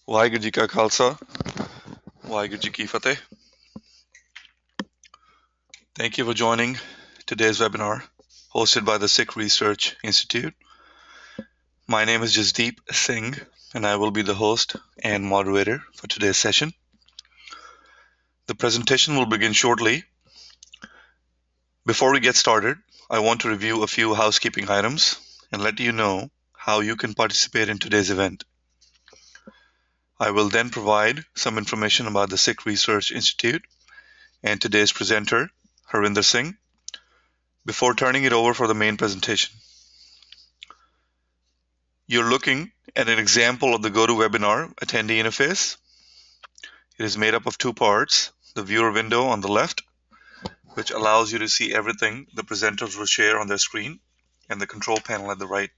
Vaheguru Ji Ka Khalsa, Vaheguru Ji Ki Fateh. Thank you for joining today's webinar hosted by the Sikh Research Institute. My name is Jasdeep Singh, and I will be the host and moderator for today's session. The presentation will begin shortly. Before we get started, I want to review a few housekeeping items and let you know how you can participate in today's event. I will then provide some information about the Sikh Research Institute and today's presenter, Harinder Singh, before turning it over for the main presentation. You're looking at an example of the GoToWebinar attendee interface. It is made up of two parts, the viewer window on the left, which allows you to see everything the presenters will share on their screen, and the control panel at the right.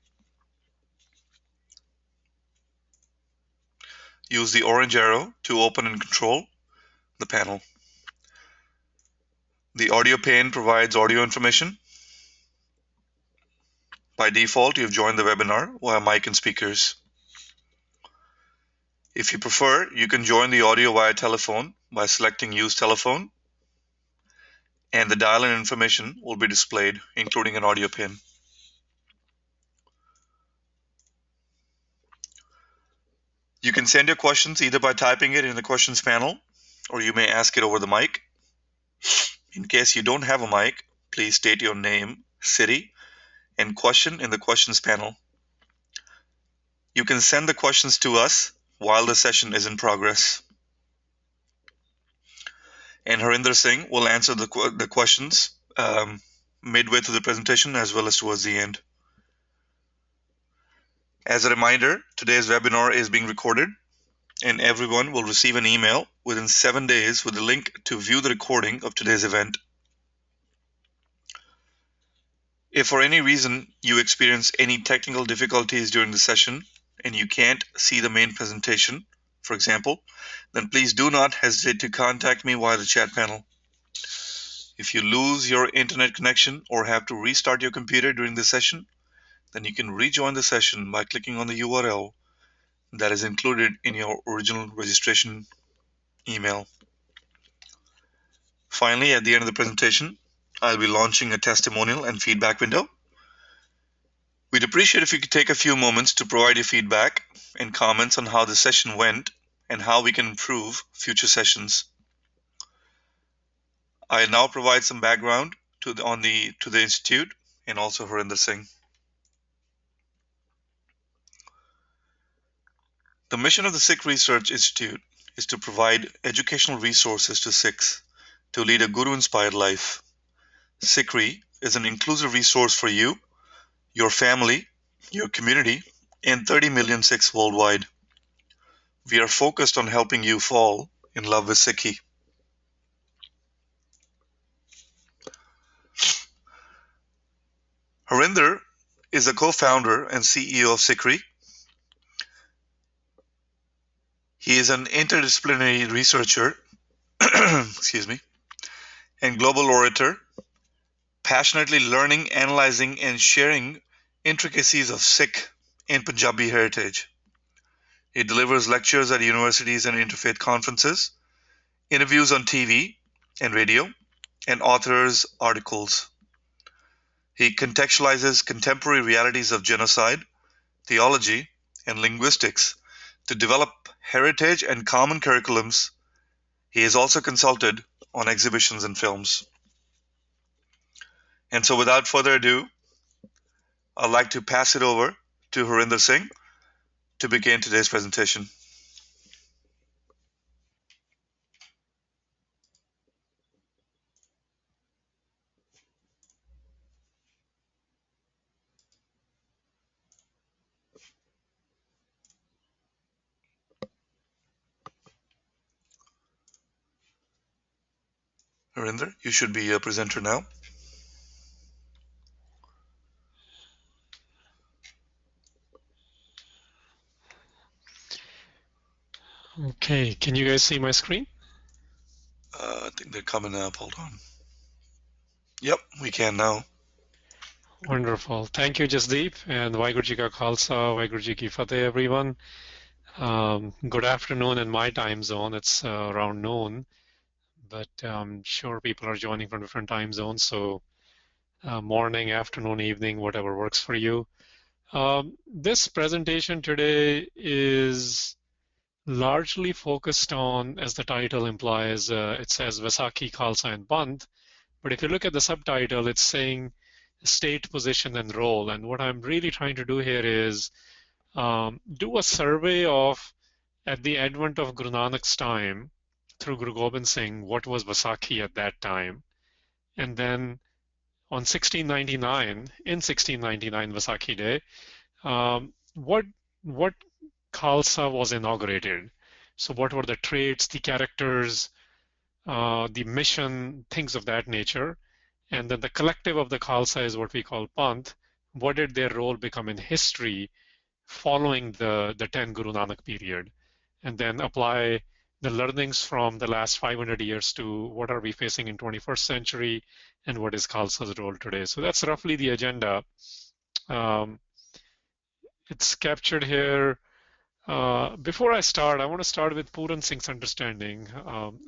Use the orange arrow to open and control the panel. The audio pane provides audio information. By default, you've joined the webinar via mic and speakers. If you prefer, you can join the audio via telephone by selecting Use Telephone, and the dial-in information will be displayed, including an audio pin. You can send your questions either by typing it in the questions panel, or you may ask it over the mic. In case you don't have a mic, please state your name, city, and question in the questions panel. You can send the questions to us while the session is in progress. And Harinder Singh will answer the questions midway through the presentation as well as towards the end. As a reminder, today's webinar is being recorded, and everyone will receive an email within 7 days with a link to view the recording of today's event. If for any reason you experience any technical difficulties during the session and you can't see the main presentation, for example, then please do not hesitate to contact me via the chat panel. If you lose your internet connection or have to restart your computer during the session, then you can rejoin the session by clicking on the URL that is included in your original registration email. Finally, at the end of the presentation, I'll be launching a testimonial and feedback window. We'd appreciate if you could take a few moments to provide your feedback and comments on how the session went and how we can improve future sessions. I now provide some background to the Institute and also Harinder Singh. The mission of the Sikh Research Institute is to provide educational resources to Sikhs to lead a Guru-inspired life. SikhRI is an inclusive resource for you, your family, your community, and 30 million Sikhs worldwide. We are focused on helping you fall in love with Sikhi. Harinder is a co-founder and CEO of SikhRI. He is an interdisciplinary researcher and global orator, passionately learning, analyzing, and sharing intricacies of Sikh and Punjabi heritage. He delivers lectures at universities and interfaith conferences, interviews on TV and radio, and authors articles. He contextualizes contemporary realities of genocide, theology, and linguistics to develop heritage and common curriculums. He is also consulted on exhibitions and films. And so without further ado, I'd like to pass it over to Harinder Singh to begin today's presentation. Harinder, you should be a presenter now. Okay, can you guys see my screen? I think they're coming up. Hold on. Yep, we can now. Wonderful. Thank you, Jasdeep, and Vaheguru Ji Ka Khalsa, Vaheguru Ji Ki Fateh, everyone. Good afternoon in my time zone. It's around noon, but I'm sure people are joining from different time zones. So morning, afternoon, evening, whatever works for you. This presentation today is largely focused on, as the title implies, it says Vaisakhi, Khalsa, and Panth. But if you look at the subtitle, it's saying state, position, and role. And what I'm really trying to do here is do a survey of, at the advent of Guru Nanak's time, through Guru Gobind Singh, what was Vaisakhi at that time? And then on 1699, in 1699 Vaisakhi Day, what Khalsa was inaugurated? So what were the traits, the characters, the mission, things of that nature? And then the collective of the Khalsa is what we call Panth. What did their role become in history following the 10 Guru Nanak period? And then apply the learnings from the last 500 years to what are we facing in 21st century and what is Khalsa's role today. So that's roughly the agenda. Um, it's captured here. Before I start, I want to start with Puran Singh's understanding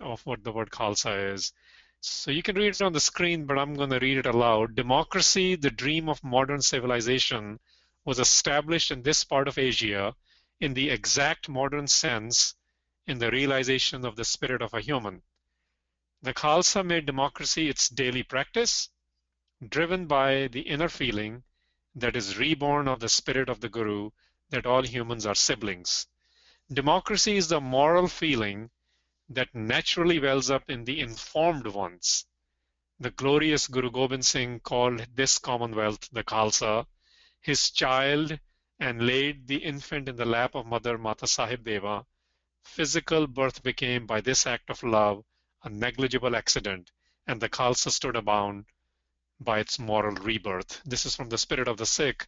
of what the word Khalsa is. So you can read it on the screen, but I'm going to read it aloud. Democracy, the dream of modern civilization, was established in this part of Asia in the exact modern sense in the realization of the spirit of a human. The Khalsa made democracy its daily practice, driven by the inner feeling that is reborn of the spirit of the Guru that all humans are siblings. Democracy is the moral feeling that naturally wells up in the informed ones. The glorious Guru Gobind Singh called this commonwealth the Khalsa, his child, and laid the infant in the lap of Mother Mata Sahib Deva. Physical birth became, by this act of love, a negligible accident, and the Khalsa stood abound by its moral rebirth. This is from the spirit of the Sikh.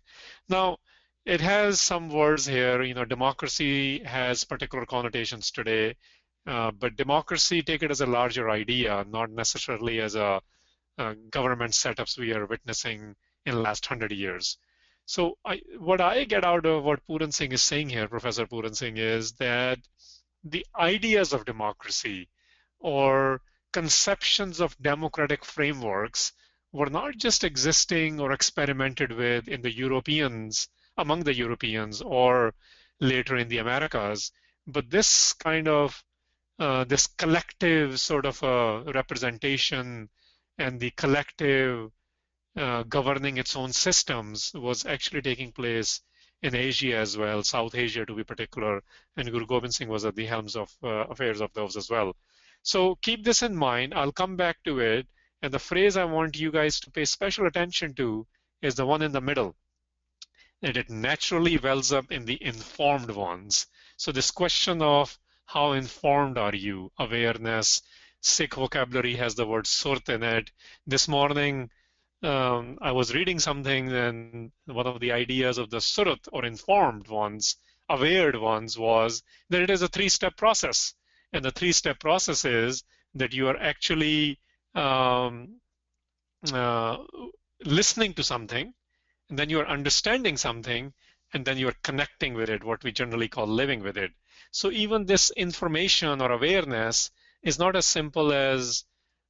Now, it has some words here. Democracy has particular connotations today, but democracy, take it as a larger idea, not necessarily as a government setups we are witnessing in the last 100 years. So what I get out of what Puran Singh is saying here, Professor Puran Singh, is that the ideas of democracy or conceptions of democratic frameworks were not just existing or experimented with in the Europeans, among the Europeans, or later in the Americas, but this kind of this collective sort of representation and the collective governing its own systems was actually taking place in Asia as well, South Asia to be particular, and Guru Gobind Singh was at the helms of affairs of those as well. So keep this in mind. I'll come back to it. And the phrase I want you guys to pay special attention to is the one in the middle, that it naturally wells up in the informed ones. So this question of how informed are you, awareness, Sikh vocabulary has the word surt in it. This morning, I was reading something, and one of the ideas of the Surat or informed ones, aware ones, was that it is a three-step process. And the three-step process is that you are actually uh, listening to something, and then you are understanding something, and then you are connecting with it, what we generally call living with it. So even this information or awareness is not as simple as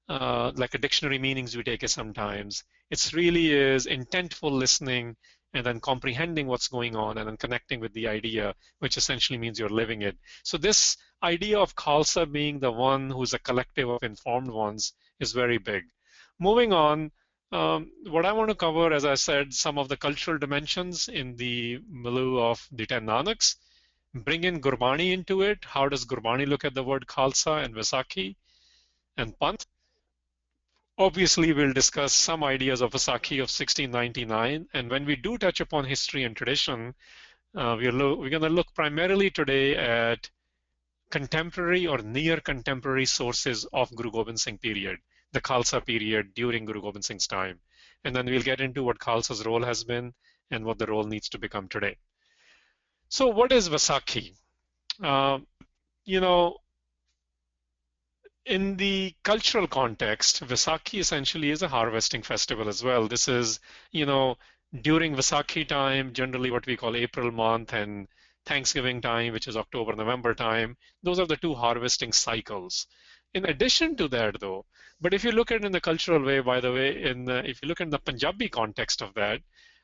like a dictionary meanings we take it sometimes. It's really is intentful listening and then comprehending what's going on and then connecting with the idea, which essentially means you're living it. So this idea of Khalsa being the one who's a collective of informed ones is very big. Moving on, what I want to cover, as I said, some of the cultural dimensions in the milieu of the 10 Nanaks, bring in Gurbani into it. How does Gurbani look at the word Khalsa and Vaisakhi and Panth? Obviously, we'll discuss some ideas of Vaisakhi of 1699, and when we do touch upon history and tradition, we're going to look primarily today at contemporary or near contemporary sources of Guru Gobind Singh period, the Khalsa period during Guru Gobind Singh's time. And then we'll get into what Khalsa's role has been and what the role needs to become today. So what is Vaisakhi? Uh, you know, in the cultural context, Vaisakhi essentially is a harvesting festival as well. This is, during Vaisakhi time, generally what we call April month and Thanksgiving time, which is October, November time. Those are the two harvesting cycles. In addition to that, though, but if you look at it in the cultural way, by the way, if you look at the Punjabi context of that,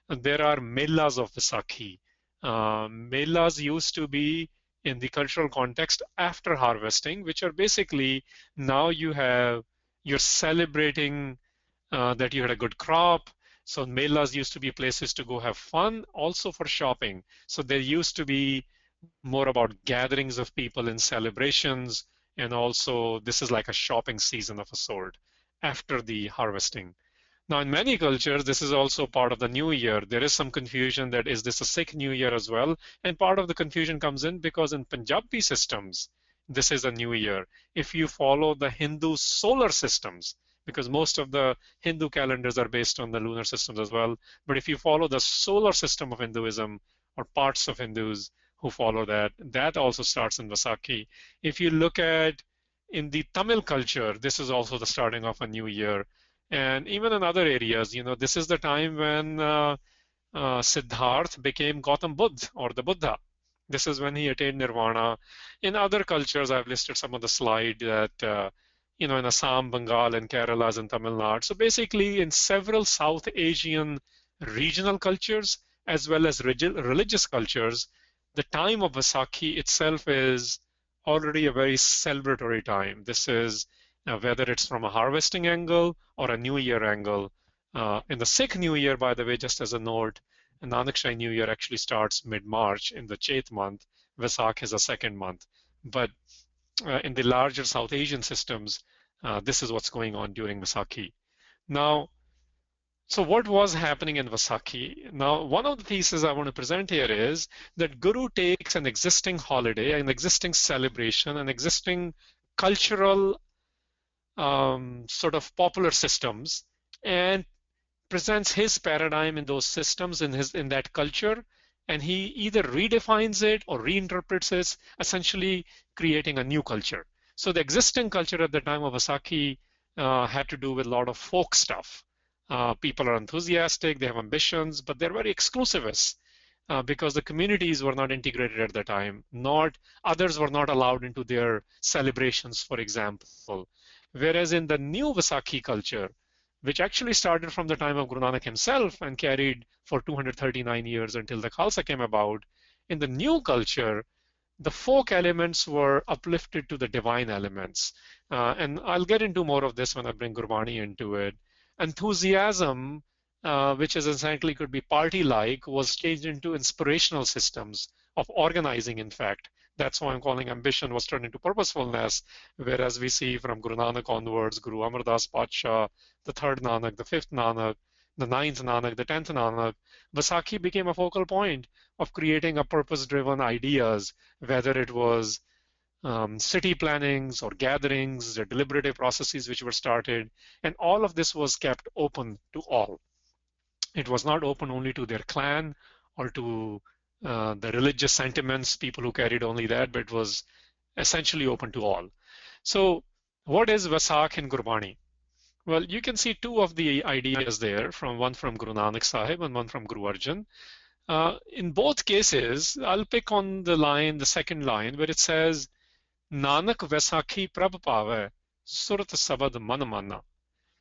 there are melas of Vaisakhi. Melas used to be in the cultural context after harvesting, which are basically now you're celebrating that you had a good crop. So melas used to be places to go have fun, also for shopping. So there used to be more about gatherings of people in celebrations, and also this is like a shopping season of a sort after the harvesting. Now, in many cultures, this is also part of the new year. There is some confusion that is this a Sikh new year as well? And part of the confusion comes in because in Punjabi systems, this is a new year. If you follow the Hindu solar systems, because most of the Hindu calendars are based on the lunar systems as well, but if you follow the solar system of Hinduism or parts of Hindus who follow that, that also starts in Vaisakhi. If you look at in the Tamil culture, this is also the starting of a new year. And even in other areas, this is the time when Siddharth became Gautam Buddha or the Buddha. This is when he attained nirvana. In other cultures, I've listed some of the slide that, in Assam, Bengal, and Kerala, and Tamil Nadu. So basically, in several South Asian regional cultures, as well as religious cultures, the time of Vaisakhi itself is already a very celebratory time. This is whether it's from a harvesting angle or a New Year angle. In the Sikh New Year, by the way, just as a note, Nanakshay New Year actually starts mid-March in the Chet month. Vaisakh is a second month. But in the larger South Asian systems, this is what's going on during Vaisakhi. Now, so what was happening in Vaisakhi? Now, one of the theses I want to present here is that Guru takes an existing holiday, an existing celebration, an existing cultural sort of popular systems, and presents his paradigm in those systems in that culture, and he either redefines it or reinterprets it, essentially creating a new culture. So the existing culture at the time of Vaisakhi had to do with a lot of folk stuff. People are enthusiastic, they have ambitions, but they're very exclusivist because the communities were not integrated at the time. Others were not allowed into their celebrations, for example. Whereas in the new Vaisakhi culture, which actually started from the time of Guru Nanak himself and carried for 239 years until the Khalsa came about, in the new culture, the folk elements were uplifted to the divine elements. And I'll get into more of this when I bring Gurbani into it. Enthusiasm, which is essentially could be party-like, was changed into inspirational systems of organizing, in fact. That's why I'm calling ambition was turned into purposefulness, whereas we see from Guru Nanak onwards, Guru Amar Das Patsha, the third Nanak, the fifth Nanak, the ninth Nanak, the 10th Nanak, Vaisakhi became a focal point of creating a purpose-driven ideas, whether it was city plannings or gatherings, the deliberative processes which were started, and all of this was kept open to all. It was not open only to their clan or to the religious sentiments, people who carried only that, but it was essentially open to all. So what is Vaisakh in Gurbani? Well, you can see two of the ideas there, one from Guru Nanak Sahib and one from Guru Arjan. In both cases, I'll pick on the second line, where it says, Nanak Vaisakhi Prabh Pave, Surat Sabad Man Mana.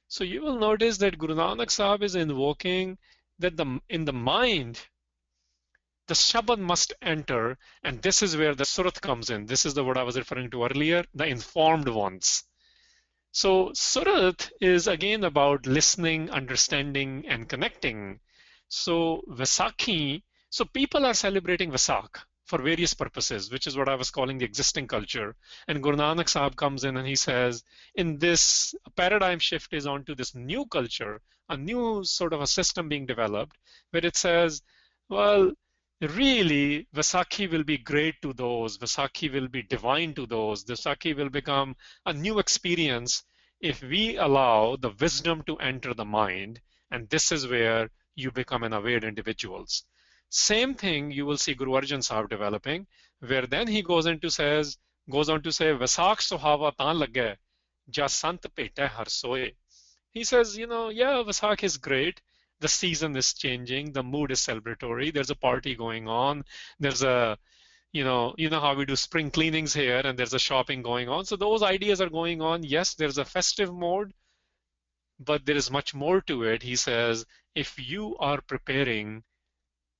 So you will notice that Guru Nanak Sahib is invoking that in the mind, the Shabad must enter, and this is where the Surat comes in. This is the word I was referring to earlier, the informed ones. So Surat is again about listening, understanding, and connecting. So Vaisakhi, so people are celebrating Vaisakh for various purposes, which is what I was calling the existing culture. And Guru Nanak Sahib comes in and he says, in this paradigm shift is onto this new culture, a new sort of a system being developed, where it says, well, really, Vaisakhi will be great to those, Vaisakhi will be divine to those, Vaisakhi will become a new experience if we allow the wisdom to enter the mind, and this is where you become an aware individuals. Same thing you will see Guru Arjan Sahib developing, where then he goes on to say, Vaisakh Sohava Tan Lage, Ja Sant Pete Har Soe. He says, yeah, Vaisakh is great. The season is changing. The mood is celebratory. There's a party going on. There's a You know how we do spring cleanings here and there's a shopping going on. So those ideas are going on. Yes, there's a festive mode, but there is much more to it. He says, if you are preparing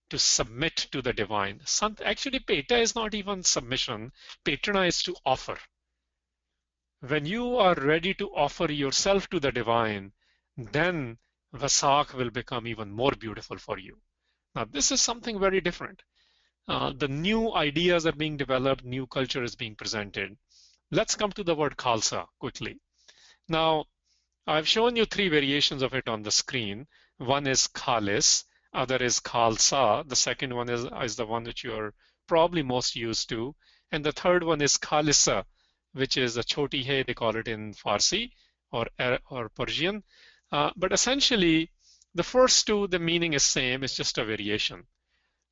to submit to the divine, actually, Peta is not even submission. Petana is to offer. When you are ready to offer yourself to the divine, then Vaisakh will become even more beautiful for you. Now, this is something very different. The new ideas are being developed, new culture is being presented. Let's come to the word Khalsa quickly. Now, I've shown you three variations of it on the screen. One is Khalis, other is Khalsa. The second one is the one which you're probably most used to. And the third one is Khalisa, which is a choti hai, they call it in Farsi or Persian. But essentially, the first two, the meaning is same, it's just a variation.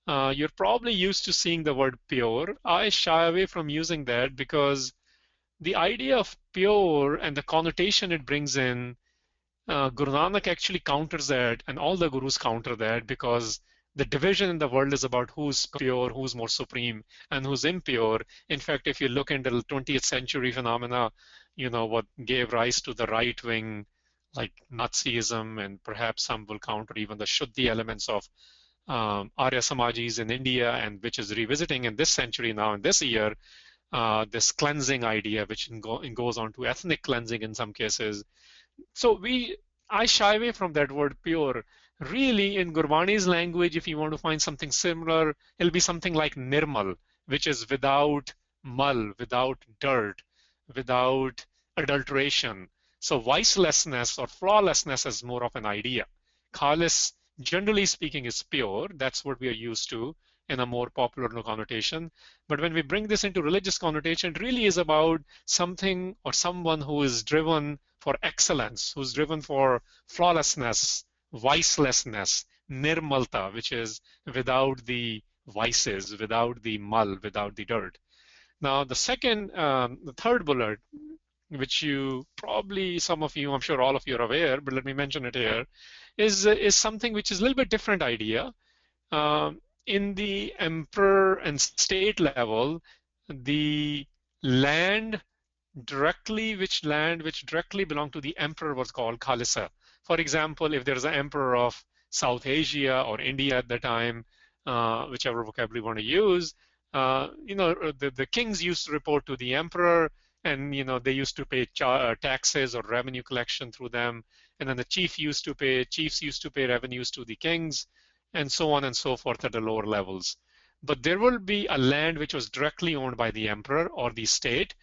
You're probably used to seeing the word pure. I shy away from using that because the idea of pure and the connotation it brings in, Guru Nanak actually counters that, and all the gurus counter that because the division in the world is about who's pure, who's more supreme, and who's impure. In fact, if you look into the 20th century phenomena, what gave rise to the right wing, like Nazism, and perhaps some will counter even the Shuddhi elements of Arya Samajis in India, and which is revisiting in this century now, in this year, this cleansing idea, which goes on to ethnic cleansing in some cases. So I shy away from that word pure. Really, in Gurbani's language, if you want to find something similar, it'll be something like nirmal, which is without mal, without dirt, without adulteration. So vicelessness or flawlessness is more of an idea. Khalis, generally speaking, is pure. That's what we are used to in a more popular connotation. But when we bring this into religious connotation, it really is about something or someone who is driven for excellence, who's driven for flawlessness, vicelessness, nirmalta, which is without the vices, without the mal, without the dirt. Now, the third bullet, which you probably, some of you, I'm sure all of you are aware, but let me mention it here, is something which is a little bit different idea. In the emperor and state level, the land which directly belonged to the emperor was called Khalisa. For example, if there's an emperor of South Asia or India at the time, whichever vocabulary you want to use, the kings used to report to the emperor, and they used to pay taxes or revenue collection through them, and then the chiefs used to pay revenues to the kings, and so on and so forth at the lower levels. But there will be a land which was directly owned by the emperor or the state,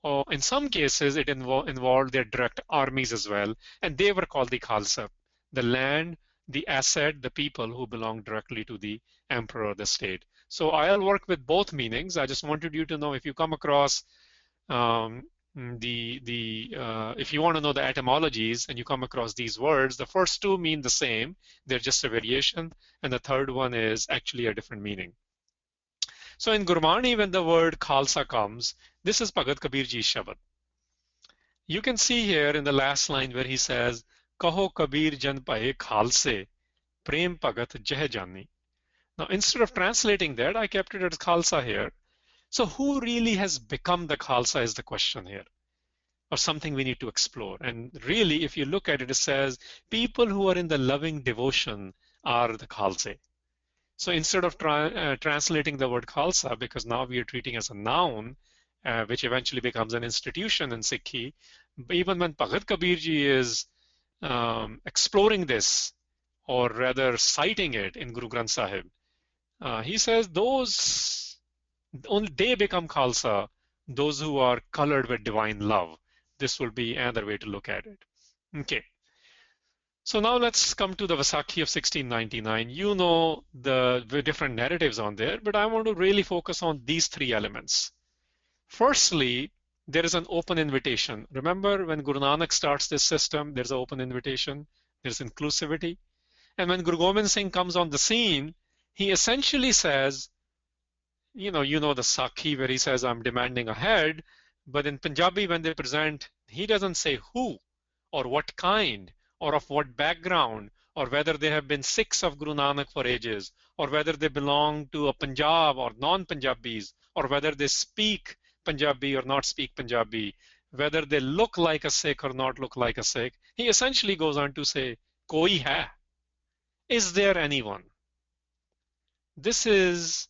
or in some cases it involved their direct armies as well, and they were called the Khalsa, the land, the asset, the people who belong directly to the emperor or the state. So I'll work with both meanings. I just wanted you to know, if you come across if you want to know the etymologies and you come across these words, the first two mean the same, they're just a variation, and the third one is actually a different meaning. So in Gurbani, when the word Khalsa comes, this is Bhagat Kabir Ji's Shabad. You can see here in the last line where he says, Kaho Kabir Jan Paye Khalse, Prem Bhagat Jeh Jani. Now, instead of translating that, I kept it as Khalsa here. So who really has become the Khalsa is the question here, or something we need to explore. And really, if you look at it, it says people who are in the loving devotion are the Khalsa. So instead of translating the word Khalsa, because now we are treating as a noun, which eventually becomes an institution in SikhRI, even when Bhagat Kabirji is exploring this, or rather citing it in Guru Granth Sahib, he says only they become Khalsa, those who are colored with divine love. This will be another way to look at it. Okay. So now let's come to the Vaisakhi of 1699. You know the different narratives on there, but I want to really focus on these three elements. Firstly, there is an open invitation. Remember, when Guru Nanak starts this system, there's an open invitation, there's inclusivity. And when Guru Gobind Singh comes on the scene, he essentially says, you know the Sakhi where he says, I'm demanding a head, but in Punjabi when they present, he doesn't say who or what kind or of what background or whether they have been Sikhs of Guru Nanak for ages, or whether they belong to a Punjab or non-Punjabis, or whether they speak Punjabi or not speak Punjabi, whether they look like a Sikh or not look like a Sikh, he essentially goes on to say, Koi hai? Is there anyone? This is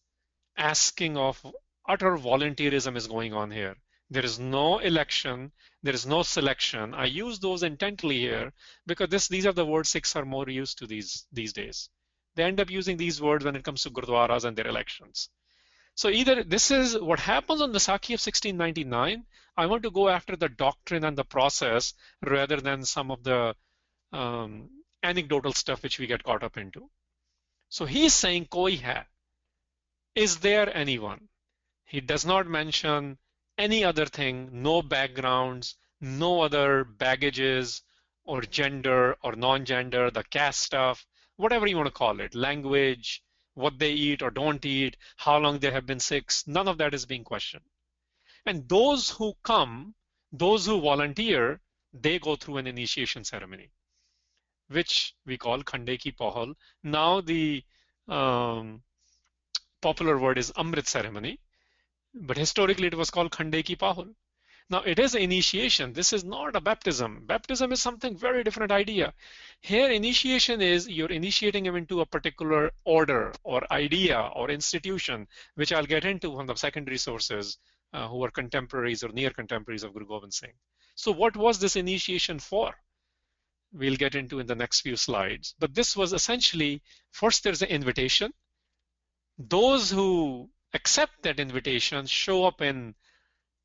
asking of utter volunteerism is going on here. There is no election, there is no selection. I use those intently here because these are the words Sikhs are more used to these days. They end up using these words when it comes to gurdwaras and their elections. So either this is what happens on Vaisakhi of 1699. I want to go after the doctrine and the process rather than some of the anecdotal stuff which we get caught up into. So he's saying koi hai. Is there anyone? He does not mention any other thing, no backgrounds, no other baggages or gender or non-gender, the caste stuff, whatever you want to call it, language, what they eat or don't eat, how long they have been Sikhs, none of that is being questioned. And those who come, those who volunteer, they go through an initiation ceremony, which we call Khande Ki Pahal. Now the popular word is Amrit ceremony, but historically it was called Khande Ki Pahal. Now it is initiation. This is not a baptism. Baptism is something very different idea. Here initiation is you're initiating him into a particular order or idea or institution, which I'll get into from the secondary sources who are contemporaries or near contemporaries of Guru Gobind Singh. So what was this initiation for? We'll get into in the next few slides. But this was essentially, first there's an invitation. Those who accept that invitation show up in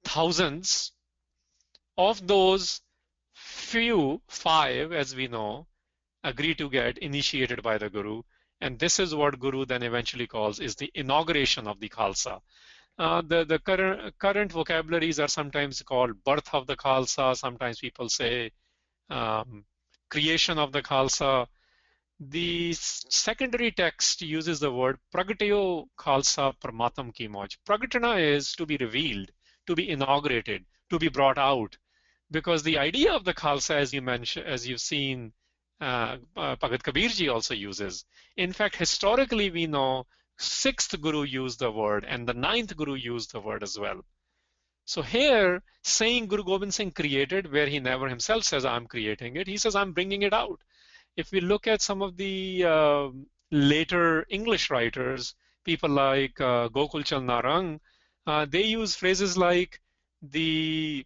thousands. Of those, few, 5 as we know, agree to get initiated by the Guru. And this is what Guru then eventually calls is the inauguration of the Khalsa. The current vocabularies are sometimes called birth of the Khalsa. Sometimes people say creation of the Khalsa. The secondary text uses the word Pragatayo Khalsa Parmatam Ki Moj. Pragatana is to be revealed, to be inaugurated, to be brought out. Because the idea of the Khalsa, as you mentioned, as you've seen, Bhagat Kabirji also uses. In fact, historically, we know 6th Guru used the word and the 9th Guru used the word as well. So here, saying Guru Gobind Singh created, where he never himself says, I'm creating it, he says, I'm bringing it out. If we look at some of the later English writers, people like Gokul Chand Narang, they use phrases like the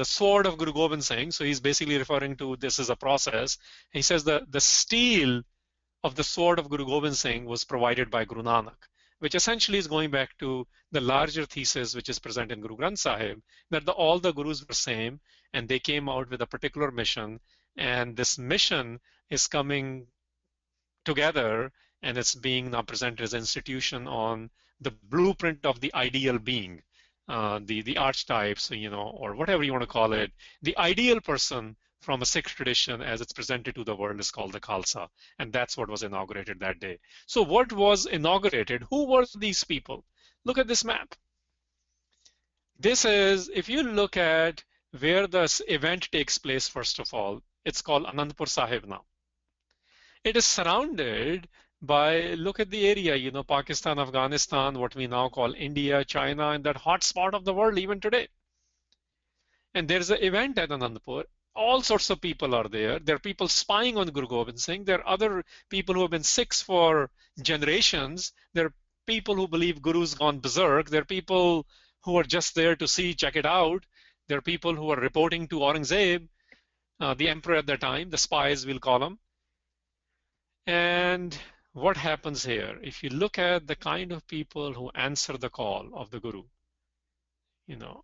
sword of Guru Gobind Singh. So he's basically referring to this as a process. He says the steel of the sword of Guru Gobind Singh was provided by Guru Nanak, which essentially is going back to the larger thesis which is present in Guru Granth Sahib, that all the Gurus were same and they came out with a particular mission, and this mission is coming together and it's being now presented as an institution on the blueprint of the ideal being. The archetypes, or whatever you want to call it, the ideal person from a Sikh tradition as it's presented to the world is called the Khalsa, and that's what was inaugurated that day. So what was inaugurated? Who were these people? Look at this map. This is, if you look at where this event takes place, first of all, it's called Anandpur Sahib now. It is surrounded by, look at the area, Pakistan, Afghanistan, what we now call India, China, and that hot spot of the world even today. And there's an event at Anandpur. All sorts of people are there. There are people spying on Guru Gobind Singh. There are other people who have been Sikhs for generations. There are people who believe Guru's gone berserk. There are people who are just there to see, check it out. There are people who are reporting to Aurangzeb, the emperor at the time, the spies we'll call them. And what happens here? If you look at the kind of people who answer the call of the Guru,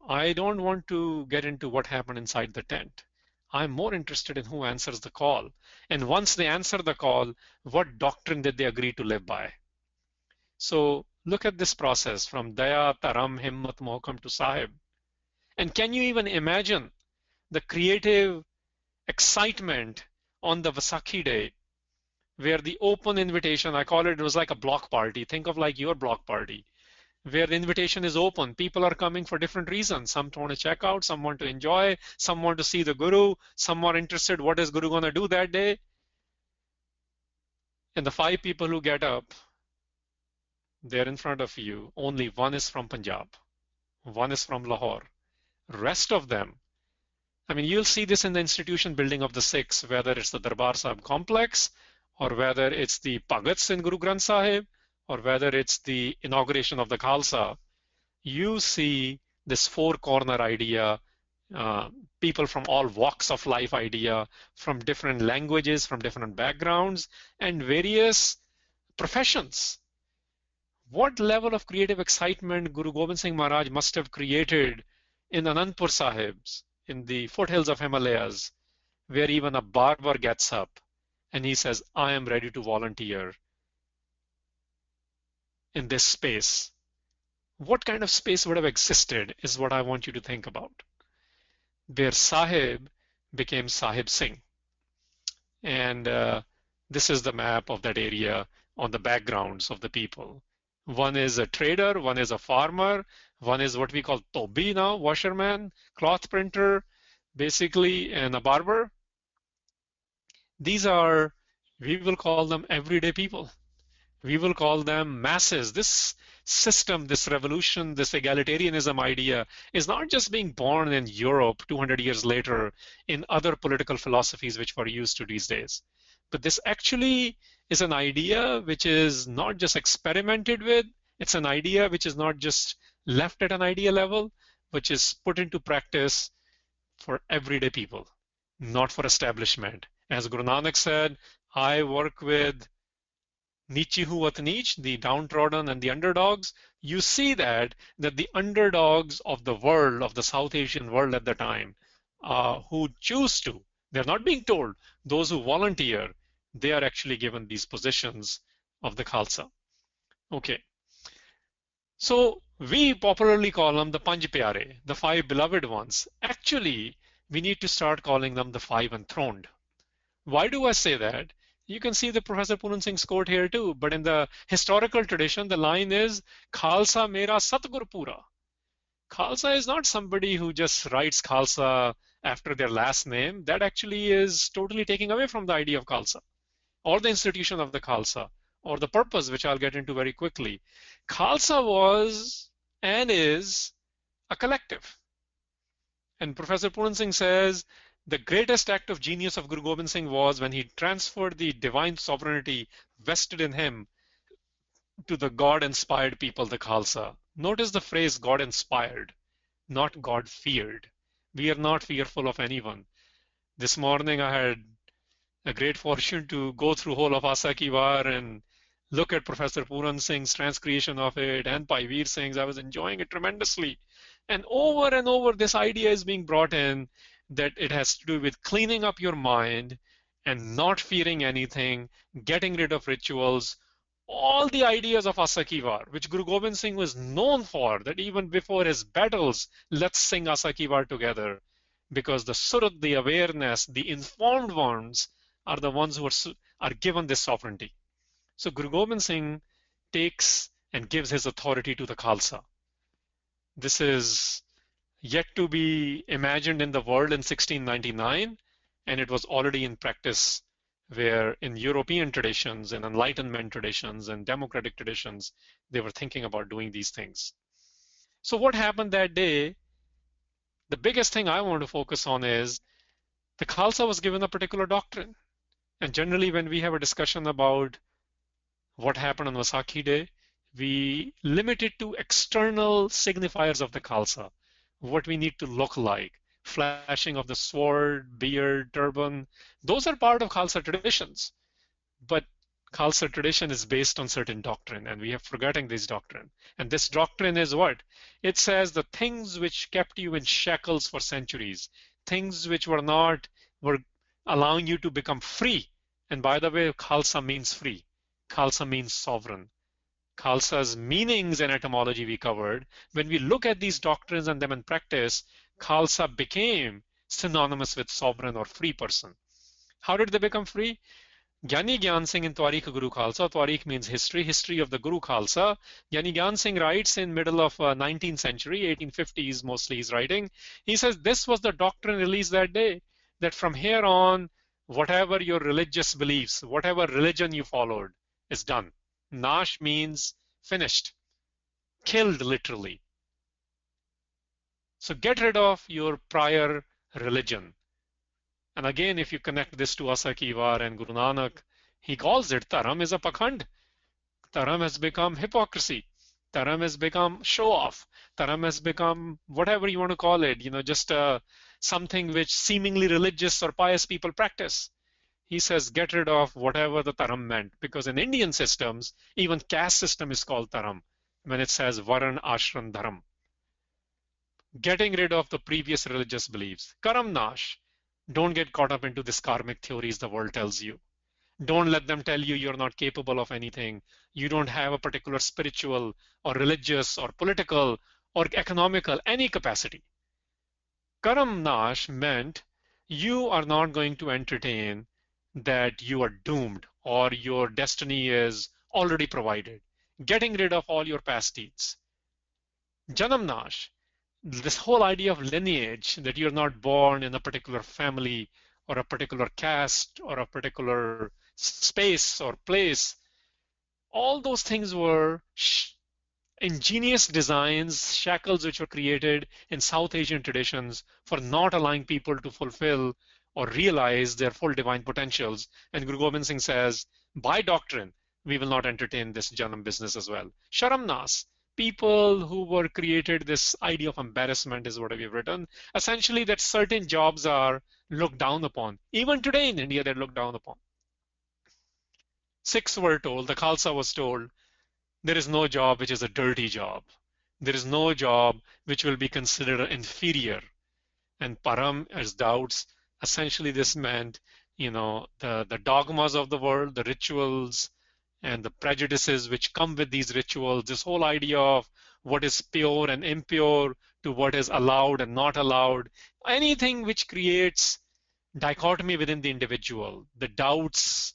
I don't want to get into what happened inside the tent. I'm more interested in who answers the call. And once they answer the call, what doctrine did they agree to live by? So look at this process from Daya, Taram, Himmat, Mohkam to Sahib. And can you even imagine the creative excitement on the Vaisakhi day, where the open invitation, I call it was like a block party. Think of like your block party, where the invitation is open. People are coming for different reasons. Some want to check out, some want to enjoy, some want to see the Guru, some are interested what is Guru going to do that day. And the five people who get up, they're in front of you. Only one is from Punjab, one is from Lahore. Rest of them, I mean, you'll see this in the institution building of the Sikhs, whether it's the Darbar Sahib complex, or whether it's the Bhagats in Guru Granth Sahib, or whether it's the inauguration of the Khalsa. You see this four corner idea, uh, people from all walks of life idea, from different languages, from different backgrounds, and various professions. What level of creative excitement Guru Gobind Singh Maharaj must have created in Anandpur Sahibs, in the foothills of Himalayas, where even a barber gets up and he says, I am ready to volunteer in this space. What kind of space would have existed is what I want you to think about. Where Sahib became Sahib Singh. And this is the map of that area on the backgrounds of the people. One is a trader, one is a farmer, one is what we call tobi now, washerman, cloth printer, basically, and a barber. These are, we will call them everyday people. We will call them masses. This system, this revolution, this egalitarianism idea is not just being born in Europe 200 years later in other political philosophies which were used to these days. But this actually is an idea which is not just experimented with, it's an idea which is not just left at an idea level, which is put into practice for everyday people, not for establishment. As Guru Nanak said, I work with Nichihu wat Nich, the downtrodden and the underdogs. You see that the underdogs of the world, of the South Asian world at the time, who choose to, they're not being told, those who volunteer, they are actually given these positions of the Khalsa. Okay. So we popularly call them the Panj Pyare, the five beloved ones. Actually, we need to start calling them the five enthroned. Why do I say that? You can see the Professor Puran Singh's quote here too, but in the historical tradition, the line is Khalsa Mera Satgur Pura. Khalsa is not somebody who just writes Khalsa after their last name. That actually is totally taking away from the idea of Khalsa or the institution of the Khalsa or the purpose, which I'll get into very quickly. Khalsa was and is a collective. And Professor Puran Singh says the greatest act of genius of Guru Gobind Singh was when he transferred the divine sovereignty vested in him to the God-inspired people, the Khalsa. Notice the phrase God-inspired, not God-feared. We are not fearful of anyone. This morning I had a great fortune to go through whole of Vaisakhi War and look at Professor Puran Singh's transcreation of it and Bhai Veer Singh's. I was enjoying it tremendously. And over, this idea is being brought in that it has to do with cleaning up your mind and not fearing anything, getting rid of rituals, all the ideas of Vaisakhi War, which Guru Gobind Singh was known for, that even before his battles, let's sing Vaisakhi War together. Because the surat, the awareness, the informed ones are the ones who are given this sovereignty. So Guru Gobind Singh takes and gives his authority to the Khalsa. This is yet to be imagined in the world in 1699, and it was already in practice where in European traditions and Enlightenment traditions and democratic traditions, they were thinking about doing these things. So what happened that day? The biggest thing I want to focus on is the Khalsa was given a particular doctrine. And generally when we have a discussion about what happened on Vaisakhi Day, we limit it to external signifiers of the Khalsa, what we need to look like, flashing of the sword, beard, turban. Those are part of Khalsa traditions. But Khalsa tradition is based on certain doctrine, and we have forgotten this doctrine. And this doctrine is what? It says the things which kept you in shackles for centuries, things which were allowing you to become free. And by the way, Khalsa means free. Khalsa means sovereign. Khalsa's meanings and etymology we covered. When we look at these doctrines and them in practice, Khalsa became synonymous with sovereign or free person. How did they become free? Gyani Gyan Singh in Twarikh Guru Khalsa, Twarikh means history, history of the Guru Khalsa. Gyani Gyan Singh writes in middle of 19th century, 1850s mostly he's writing. He says this was the doctrine released that day, that from here on, Whatever your religious beliefs, whatever religion you followed is done. Nash means finished, killed literally. So get rid of your prior religion. And again, if you connect this to Vaisakhi and Guru Nanak, he calls it Dharam is a pakhand. Dharam has become hypocrisy. Dharam has become show off. Dharam has become whatever you want to call it, just something which seemingly religious or pious people practice. He says get rid of whatever the Dharam meant, because in Indian systems, even caste system is called Dharam when it says Varan Ashram Dharam. Getting rid of the previous religious beliefs. Karam Nash. Don't get caught up into this karmic theories the world tells you. Don't let them tell you you're not capable of anything. You don't have a particular spiritual or religious or political or economical, any capacity. Karam Nash meant you are not going to entertain that you are doomed or your destiny is already provided. Getting rid of all your past deeds. Janam Nash, this whole idea of lineage, that you're not born in a particular family or a particular caste or a particular space or place, all those things were ingenious designs, shackles which were created in South Asian traditions for not allowing people to fulfill or realize their full divine potentials. And Guru Gobind Singh says, by doctrine, we will not entertain this Janam business as well. Sharamnas, people who were created this idea of embarrassment is what we've written. Essentially that certain jobs are looked down upon. Even today in India, they're looked down upon. Sikhs were told, the Khalsa was told, there is no job which is a dirty job. There is no job which will be considered inferior. And param as doubts, essentially this meant, the dogmas of the world, the rituals, and the prejudices which come with these rituals, this whole idea of what is pure and impure to what is allowed and not allowed, anything which creates dichotomy within the individual, the doubts,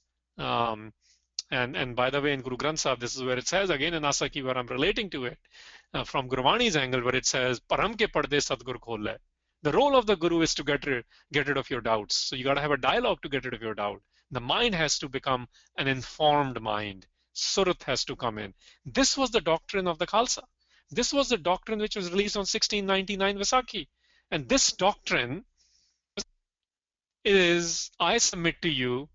and by the way, in Guru Granth Sahib, this is where it says, again in Vaisakhi, where I'm relating to it, from Gurbani's angle, where it says, Param ke parde Sadgur khole. The role of the Guru is to get rid of your doubts. So you got to have a dialogue to get rid of your doubt. The mind has to become an informed mind. Surat has to come in. This was the doctrine of the Khalsa. This was the doctrine which was released on 1699 Vaisakhi. And this doctrine is, I submit to you,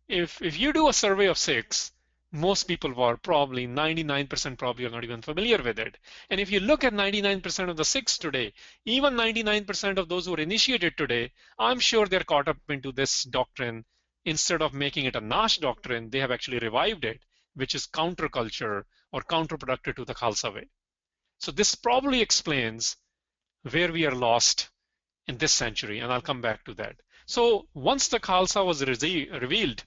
if you do a survey of Sikhs, most people were probably 99% probably are not even familiar with it. And if you look at 99% of the Sikhs today, even 99% of those who are initiated today, I'm sure they're caught up into this doctrine. Instead of making it a Nash doctrine, they have actually revived it, which is counterculture or counterproductive to the Khalsa way. So this probably explains where we are lost in this century, and I'll come back to that. So once the Khalsa was revealed,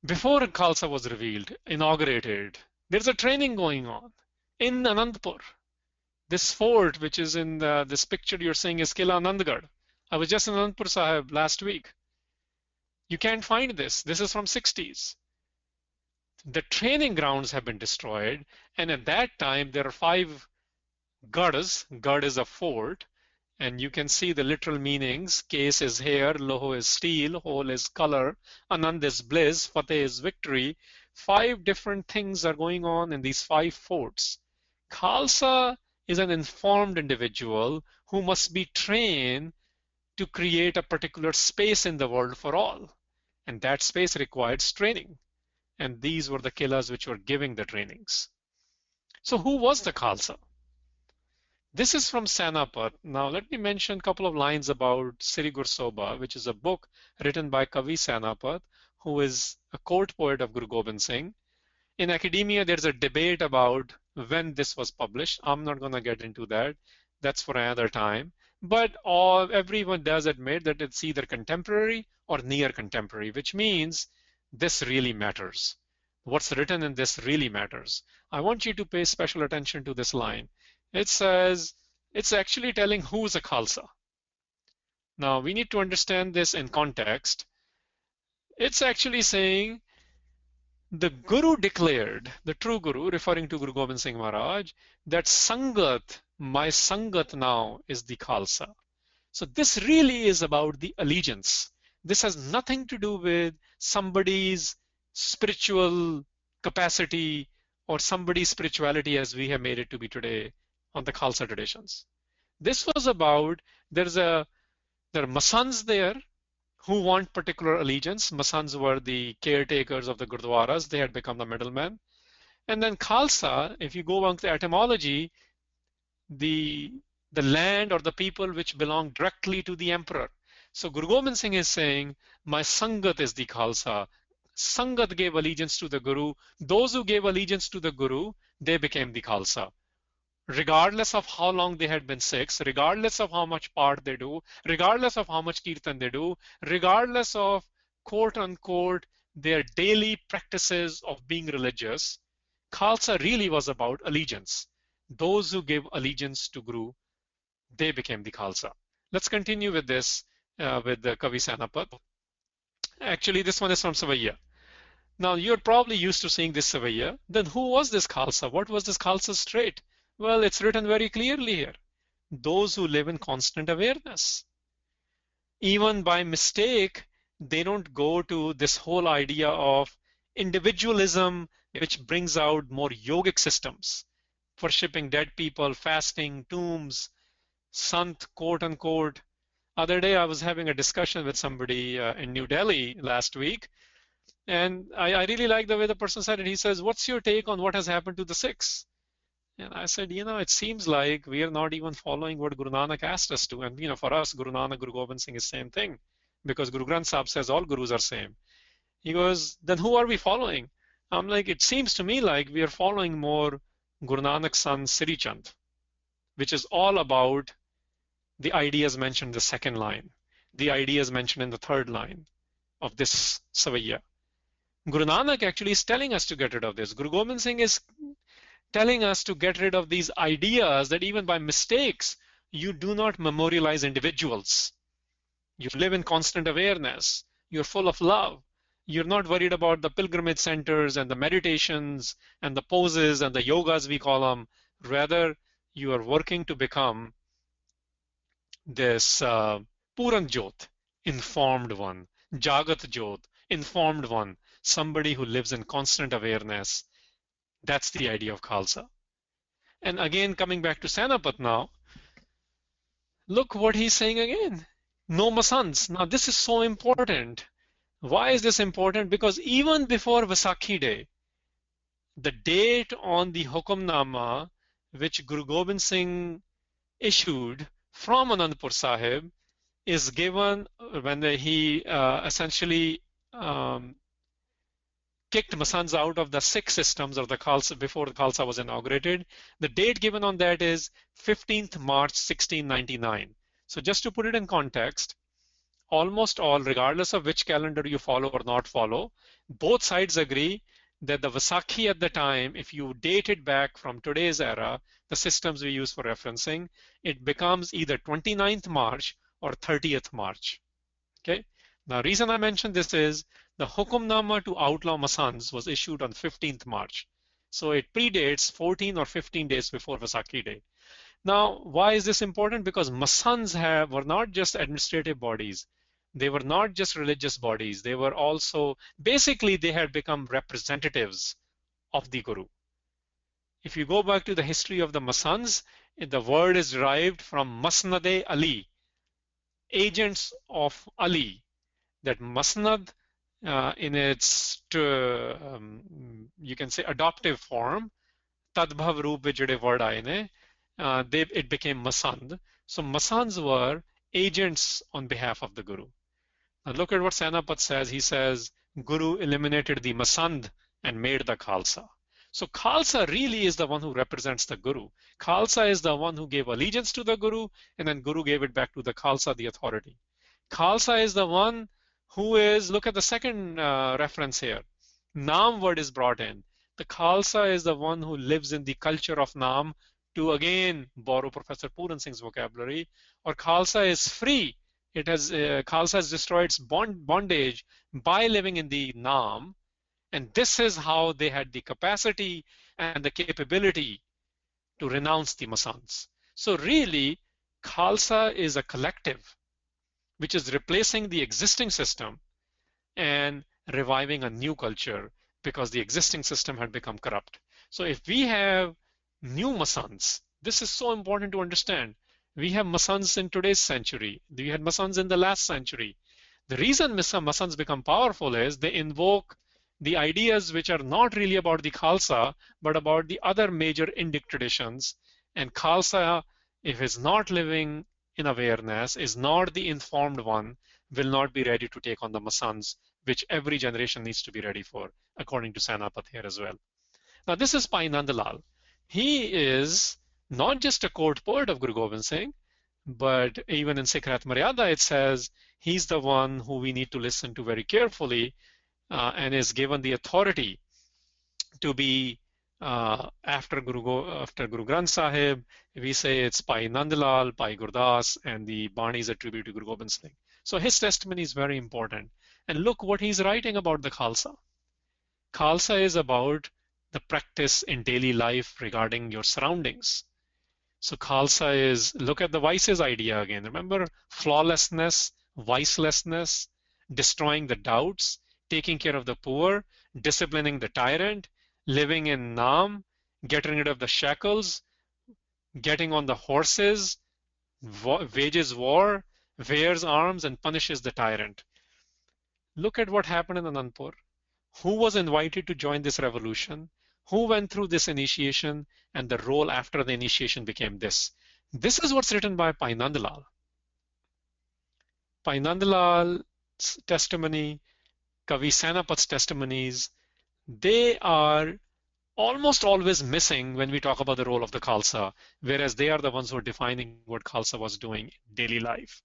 before Khalsa was revealed, inaugurated, there's a training going on in Anandpur. This fort, which is in this picture you're seeing, is Kila Anandgarh. I was just in Anandpur Sahib last week. You can't find this. This is from 60s. The training grounds have been destroyed, and at that time there are 5 garhs. Garh is a fort, and you can see the literal meanings. Case is hair, loho is steel, hole is color, anand is bliss, fateh is victory. 5 different things are going on in these 5 forts. Khalsa is an informed individual who must be trained to create a particular space in the world for all. And that space requires training. And these were the killers which were giving the trainings. So who was the Khalsa? This is from Sanapat. Now let me mention a couple of lines about Sri Gursoba, which is a book written by Kavi Sanapat, who is a court poet of Guru Gobind Singh. In academia, there's a debate about when this was published. I'm not going to get into that. That's for another time. But everyone does admit that it's either contemporary or near contemporary, which means this really matters. What's written in this really matters. I want you to pay special attention to this line. It says, it's actually telling who's a Khalsa. Now, we need to understand this in context. It's actually saying the Guru declared, the true Guru, referring to Guru Gobind Singh Maharaj, that Sangat, my Sangat now is the Khalsa. So this really is about the allegiance. This has nothing to do with somebody's spiritual capacity or somebody's spirituality as we have made it to be today on the Khalsa traditions. This was about there are Masands there who want particular allegiance. Masands were the caretakers of the Gurdwaras. They had become the middlemen. And then Khalsa, if you go on to the etymology, the the land or the people which belong directly to the emperor. So Guru Gobind Singh is saying, my Sangat is the Khalsa. Sangat gave allegiance to the Guru. Those who gave allegiance to the Guru, they became the Khalsa. Regardless of how long they had been Sikhs, regardless of how much part they do, regardless of how much kirtan they do, regardless of quote unquote their daily practices of being religious, Khalsa really was about allegiance. Those who give allegiance to Guru, they became the Khalsa. Let's continue with this with the Kavi Sanapat. Actually, this one is from Savaiya. Now, you're probably used to seeing this Savaiya. Then who was this Khalsa? What was this Khalsa's trait? Well, it's written very clearly here. Those who live in constant awareness. Even by mistake, they don't go to this whole idea of individualism, which brings out more yogic systems, worshipping dead people, fasting, tombs, sant, quote unquote. Other day, I was having a discussion with somebody in New Delhi last week, and I really like the way the person said it. He says, what's your take on what has happened to the Sikhs? And I said, it seems like we are not even following what Guru Nanak asked us to. And, for us, Guru Nanak, Guru Gobind Singh is same thing, because Guru Granth Sahib says all Gurus are same. He goes, then who are we following? I'm like, it seems to me like we are following more Guru Nanak's son, Sri Chand, which is all about the ideas mentioned in the second line, the ideas mentioned in the third line of this Savaiya. Guru Nanak actually is telling us to get rid of this. Guru Gobind Singh is telling us to get rid of these ideas that even by mistakes, you do not memorialize individuals. You live in constant awareness. You're full of love. You're not worried about the pilgrimage centers and the meditations and the poses and the yogas, we call them. Rather, you are working to become this Puran Jyot, informed one, Jagat Jyot, informed one, somebody who lives in constant awareness. That's the idea of Khalsa. And again, coming back to Sanapat now, look what he's saying again. No Masands. Now, this is so important. Why is this important? Because even before Vaisakhi Day, the date on the Hukamnama, which Guru Gobind Singh issued from Anandpur Sahib, is given when he essentially kicked Masands out of the Sikh systems of the Khalsa before the Khalsa was inaugurated. The date given on that is 15th March 1699. So just to put it in context, almost all, regardless of which calendar you follow or not follow, both sides agree that the Vaisakhi at the time, if you date it back from today's era, the systems we use for referencing, it becomes either 29th March or 30th March. Okay. Now, reason I mention this is the Hukamnama to outlaw Masands was issued on 15th March. So it predates 14 or 15 days before Vaisakhi Day. Now, why is this important? Because Masands were not just administrative bodies. They were not just religious bodies. They were also, basically, they had become representatives of the Guru. If you go back to the history of the Masands, the word is derived from Masnad-e Ali, agents of Ali. That Masnad, in its, you can say, adoptive form, Tadbhav Roop with jade word aaye ne, it became Masand. So Masands were agents on behalf of the Guru. Now look at what Sanapat says. He says, Guru eliminated the Masand and made the Khalsa. So Khalsa really is the one who represents the Guru. Khalsa is the one who gave allegiance to the Guru, and then Guru gave it back to the Khalsa, the authority. Khalsa is the one who is, look at the second reference here. Naam word is brought in. The Khalsa is the one who lives in the culture of Naam, to again borrow Professor Puran Singh's vocabulary, or Khalsa is free. Khalsa has destroyed its bondage by living in the Naam, and this is how they had the capacity and the capability to renounce the Masands. So really, Khalsa is a collective which is replacing the existing system and reviving a new culture because the existing system had become corrupt. So if we have new Masans, this is so important to understand. We have Masans in today's century. We had Masans in the last century. The reason Masans become powerful is they invoke the ideas which are not really about the Khalsa, but about the other major Indic traditions. And Khalsa, if is not living in awareness, is not the informed one, will not be ready to take on the Masans, which every generation needs to be ready for, according to Sarbat here as well. Now, this is Pai Nandalal. He is not just a court poet of Guru Gobind Singh, but even in SikhRI Maryada, it says he's the one who we need to listen to very carefully and is given the authority to be after Guru Granth Sahib. We say it's Pai Nandalal, Pai Gurdas, and the Bani is a tribute to Guru Gobind Singh. So his testimony is very important. And look what he's writing about the Khalsa. Khalsa is about the practice in daily life regarding your surroundings. So Khalsa is, look at the vices idea again. Remember, flawlessness, vicelessness, destroying the doubts, taking care of the poor, disciplining the tyrant, living in Naam, getting rid of the shackles, getting on the horses, wages war, wears arms, and punishes the tyrant. Look at what happened in Anandpur. Who was invited to join this revolution? Who went through this initiation? And the role after the initiation became this. This is what's written by Pai Nandalal. Pai Nandalal's testimony, Kavi Senapat's testimonies, they are almost always missing when we talk about the role of the Khalsa, whereas they are the ones who are defining what Khalsa was doing in daily life.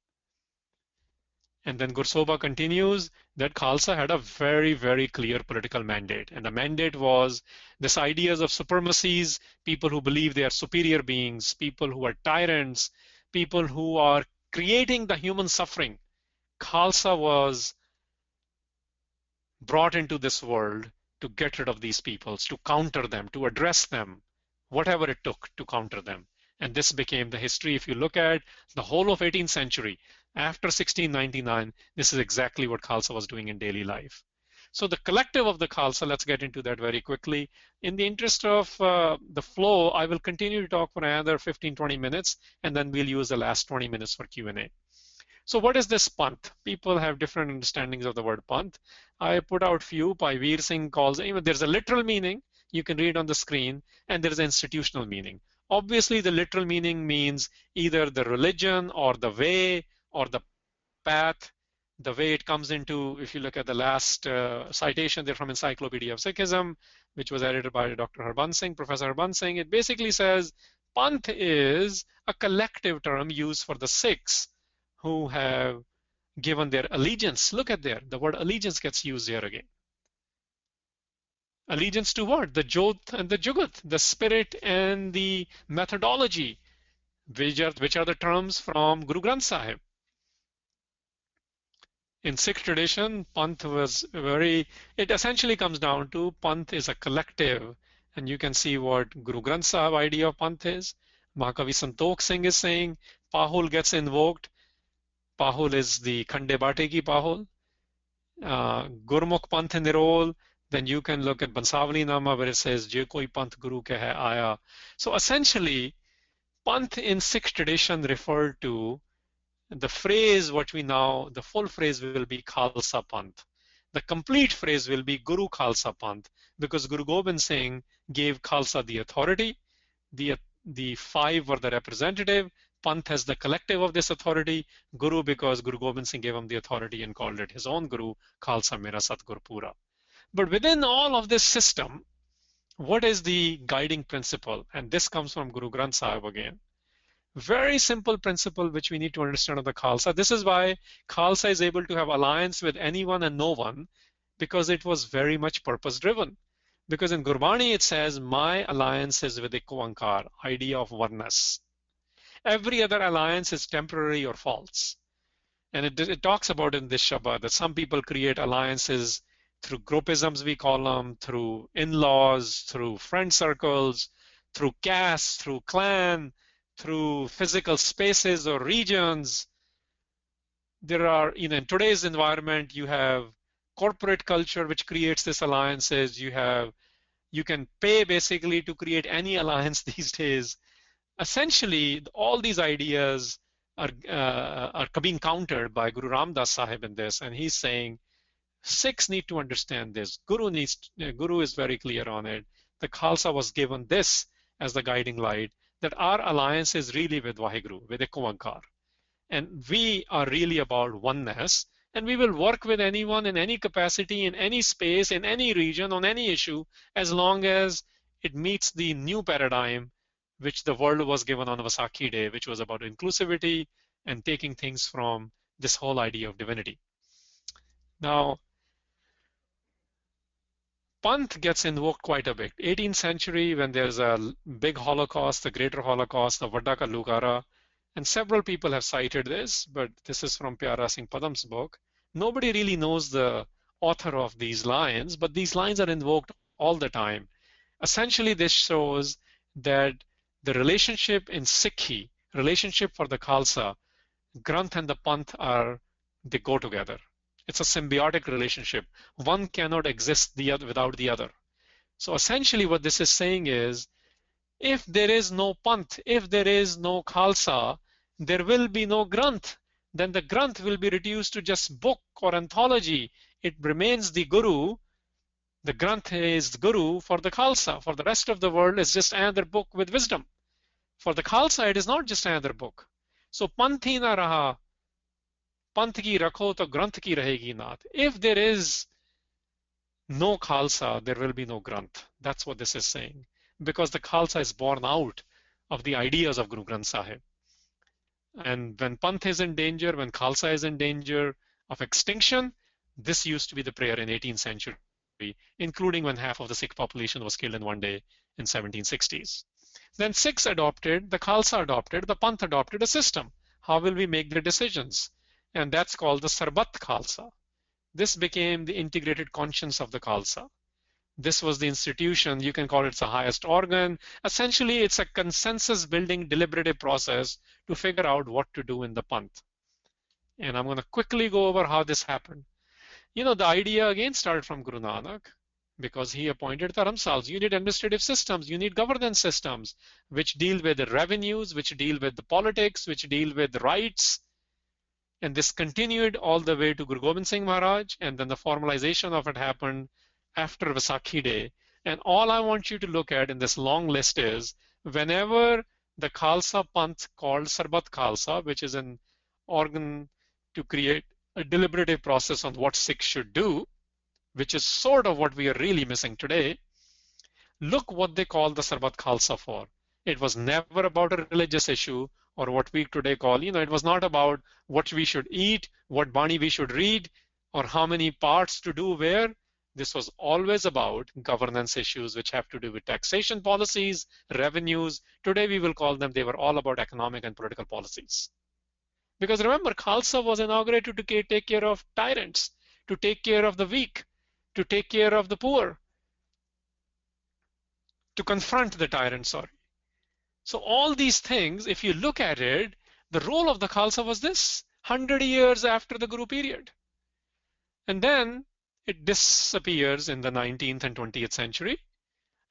And then Gursoba continues that Khalsa had a very, very clear political mandate. And the mandate was this ideas of supremacies, people who believe they are superior beings, people who are tyrants, people who are creating the human suffering. Khalsa was brought into this world to get rid of these peoples, to counter them, to address them, whatever it took to counter them. And this became the history. If you look at the whole of 18th century, after 1699, this is exactly what Khalsa was doing in daily life. So the collective of the Khalsa, let's get into that very quickly. In the interest of the flow, I will continue to talk for another 15-20 minutes, and then we'll use the last 20 minutes for Q&A. So what is this Panth? People have different understandings of the word Panth. I put out few. Pai Veer Singh calls it, even there's a literal meaning you can read on the screen, and there's an institutional meaning. Obviously, the literal meaning means either the religion or the way or the path, the way it comes into, if you look at the last citation, they're from Encyclopedia of Sikhism, which was edited by Dr. Harbans Singh, Professor Harbans Singh. It basically says Panth is a collective term used for the Sikhs who have given their allegiance. Look at there, the word allegiance gets used here again. Allegiance to what? The Jot and the Jugat, the spirit and the methodology, which are the terms from Guru Granth Sahib. In Sikh tradition, Panth was it essentially comes down to Panth is a collective, and you can see what Guru Granth Sahib idea of Panth is. Mahakavi Santokh Singh is saying Pahul gets invoked. Pahul is the Khande Bate ki Pahul. Gurmukh Panth Nirol. Then you can look at Bansavali Nama where it says Je koi Panth Guru ke hai aaya. So essentially, Panth in Sikh tradition referred to the phrase, the full phrase will be Khalsa Panth. The complete phrase will be Guru Khalsa Panth, because Guru Gobind Singh gave Khalsa the authority. The five were the representative. Panth has the collective of this authority. Guru, because Guru Gobind Singh gave him the authority and called it his own Guru, Khalsa Mera Satgur Pura. But within all of this system, what is the guiding principle? And this comes from Guru Granth Sahib again. Very simple principle which we need to understand of the Khalsa. This is why Khalsa is able to have alliance with anyone and no one, because it was very much purpose driven. Because in Gurbani it says, my alliance is with Ikoankar, idea of oneness. Every other alliance is temporary or false. And it talks about in this Shabbat that some people create alliances through groupisms, we call them, through in-laws, through friend circles, through caste, through clan, through physical spaces or regions. There are, in today's environment, you have corporate culture which creates these alliances. You can pay basically to create any alliance these days. Essentially, all these ideas are being countered by Guru Ramdas Sahib in this, and he's saying Sikhs need to understand this. Guru is very clear on it. The Khalsa was given this as the guiding light, that our alliance is really with Vaheguru, with Ekuankar. And we are really about oneness, and we will work with anyone in any capacity, in any space, in any region, on any issue, as long as it meets the new paradigm which the world was given on Vaisakhi Day, which was about inclusivity and taking things from this whole idea of divinity. Now, Panth gets invoked quite a bit. 18th century, when there's a big Holocaust, the Greater Holocaust, the Vadda Ka Lugara, and several people have cited this, but this is from Pyara Singh Padam's book. Nobody really knows the author of these lines, but these lines are invoked all the time. Essentially, this shows that the relationship in SikhRI, relationship for the Khalsa, Granth and the Panth they go together. It's a symbiotic relationship. One cannot exist without the other. So essentially what this is saying is, if there is no Panth, if there is no Khalsa, there will be no Granth. Then the Granth will be reduced to just book or anthology. It remains the Guru. The Granth is the Guru for the Khalsa. For the rest of the world, it's just another book with wisdom. For the Khalsa, it is not just another book. So Panth hi na raha, Panth ki rakho to Granth ki rahegi naat. If there is no Khalsa, there will be no Granth. That's what this is saying. Because the Khalsa is born out of the ideas of Guru Granth Sahib. And when Panth is in danger, when Khalsa is in danger of extinction, this used to be the prayer in 18th century, including when half of the Sikh population was killed in one day in 1760s. Then Sikhs adopted, the Khalsa adopted, the Panth adopted a system. How will we make the decisions? And that's called the Sarbat Khalsa. This became the integrated conscience of the Khalsa. This was the institution, you can call it the highest organ. Essentially, it's a consensus building deliberative process to figure out what to do in the Panth. And I'm going to quickly go over how this happened. The idea again started from Guru Nanak, because he appointed Dharamsals. You need administrative systems, you need governance systems, which deal with the revenues, which deal with the politics, which deal with the rights. And this continued all the way to Guru Gobind Singh Maharaj, and then the formalization of it happened after Vaisakhi Day. And all I want you to look at in this long list is, whenever the Khalsa Panth called Sarbat Khalsa, which is an organ to create a deliberative process on what Sikhs should do, which is sort of what we are really missing today, look what they call the Sarbat Khalsa for. It was never about a religious issue, or what we today call, it was not about what we should eat, what Bani we should read, or how many parts to do where. This was always about governance issues which have to do with taxation policies, revenues. Today we will call them, they were all about economic and political policies. Because remember, Khalsa was inaugurated to take care of tyrants, to take care of the weak, to take care of the poor, to confront the tyrant, sorry. So all these things, if you look at it, the role of the Khalsa was this, 100 years after the Guru period. And then it disappears in the 19th and 20th century,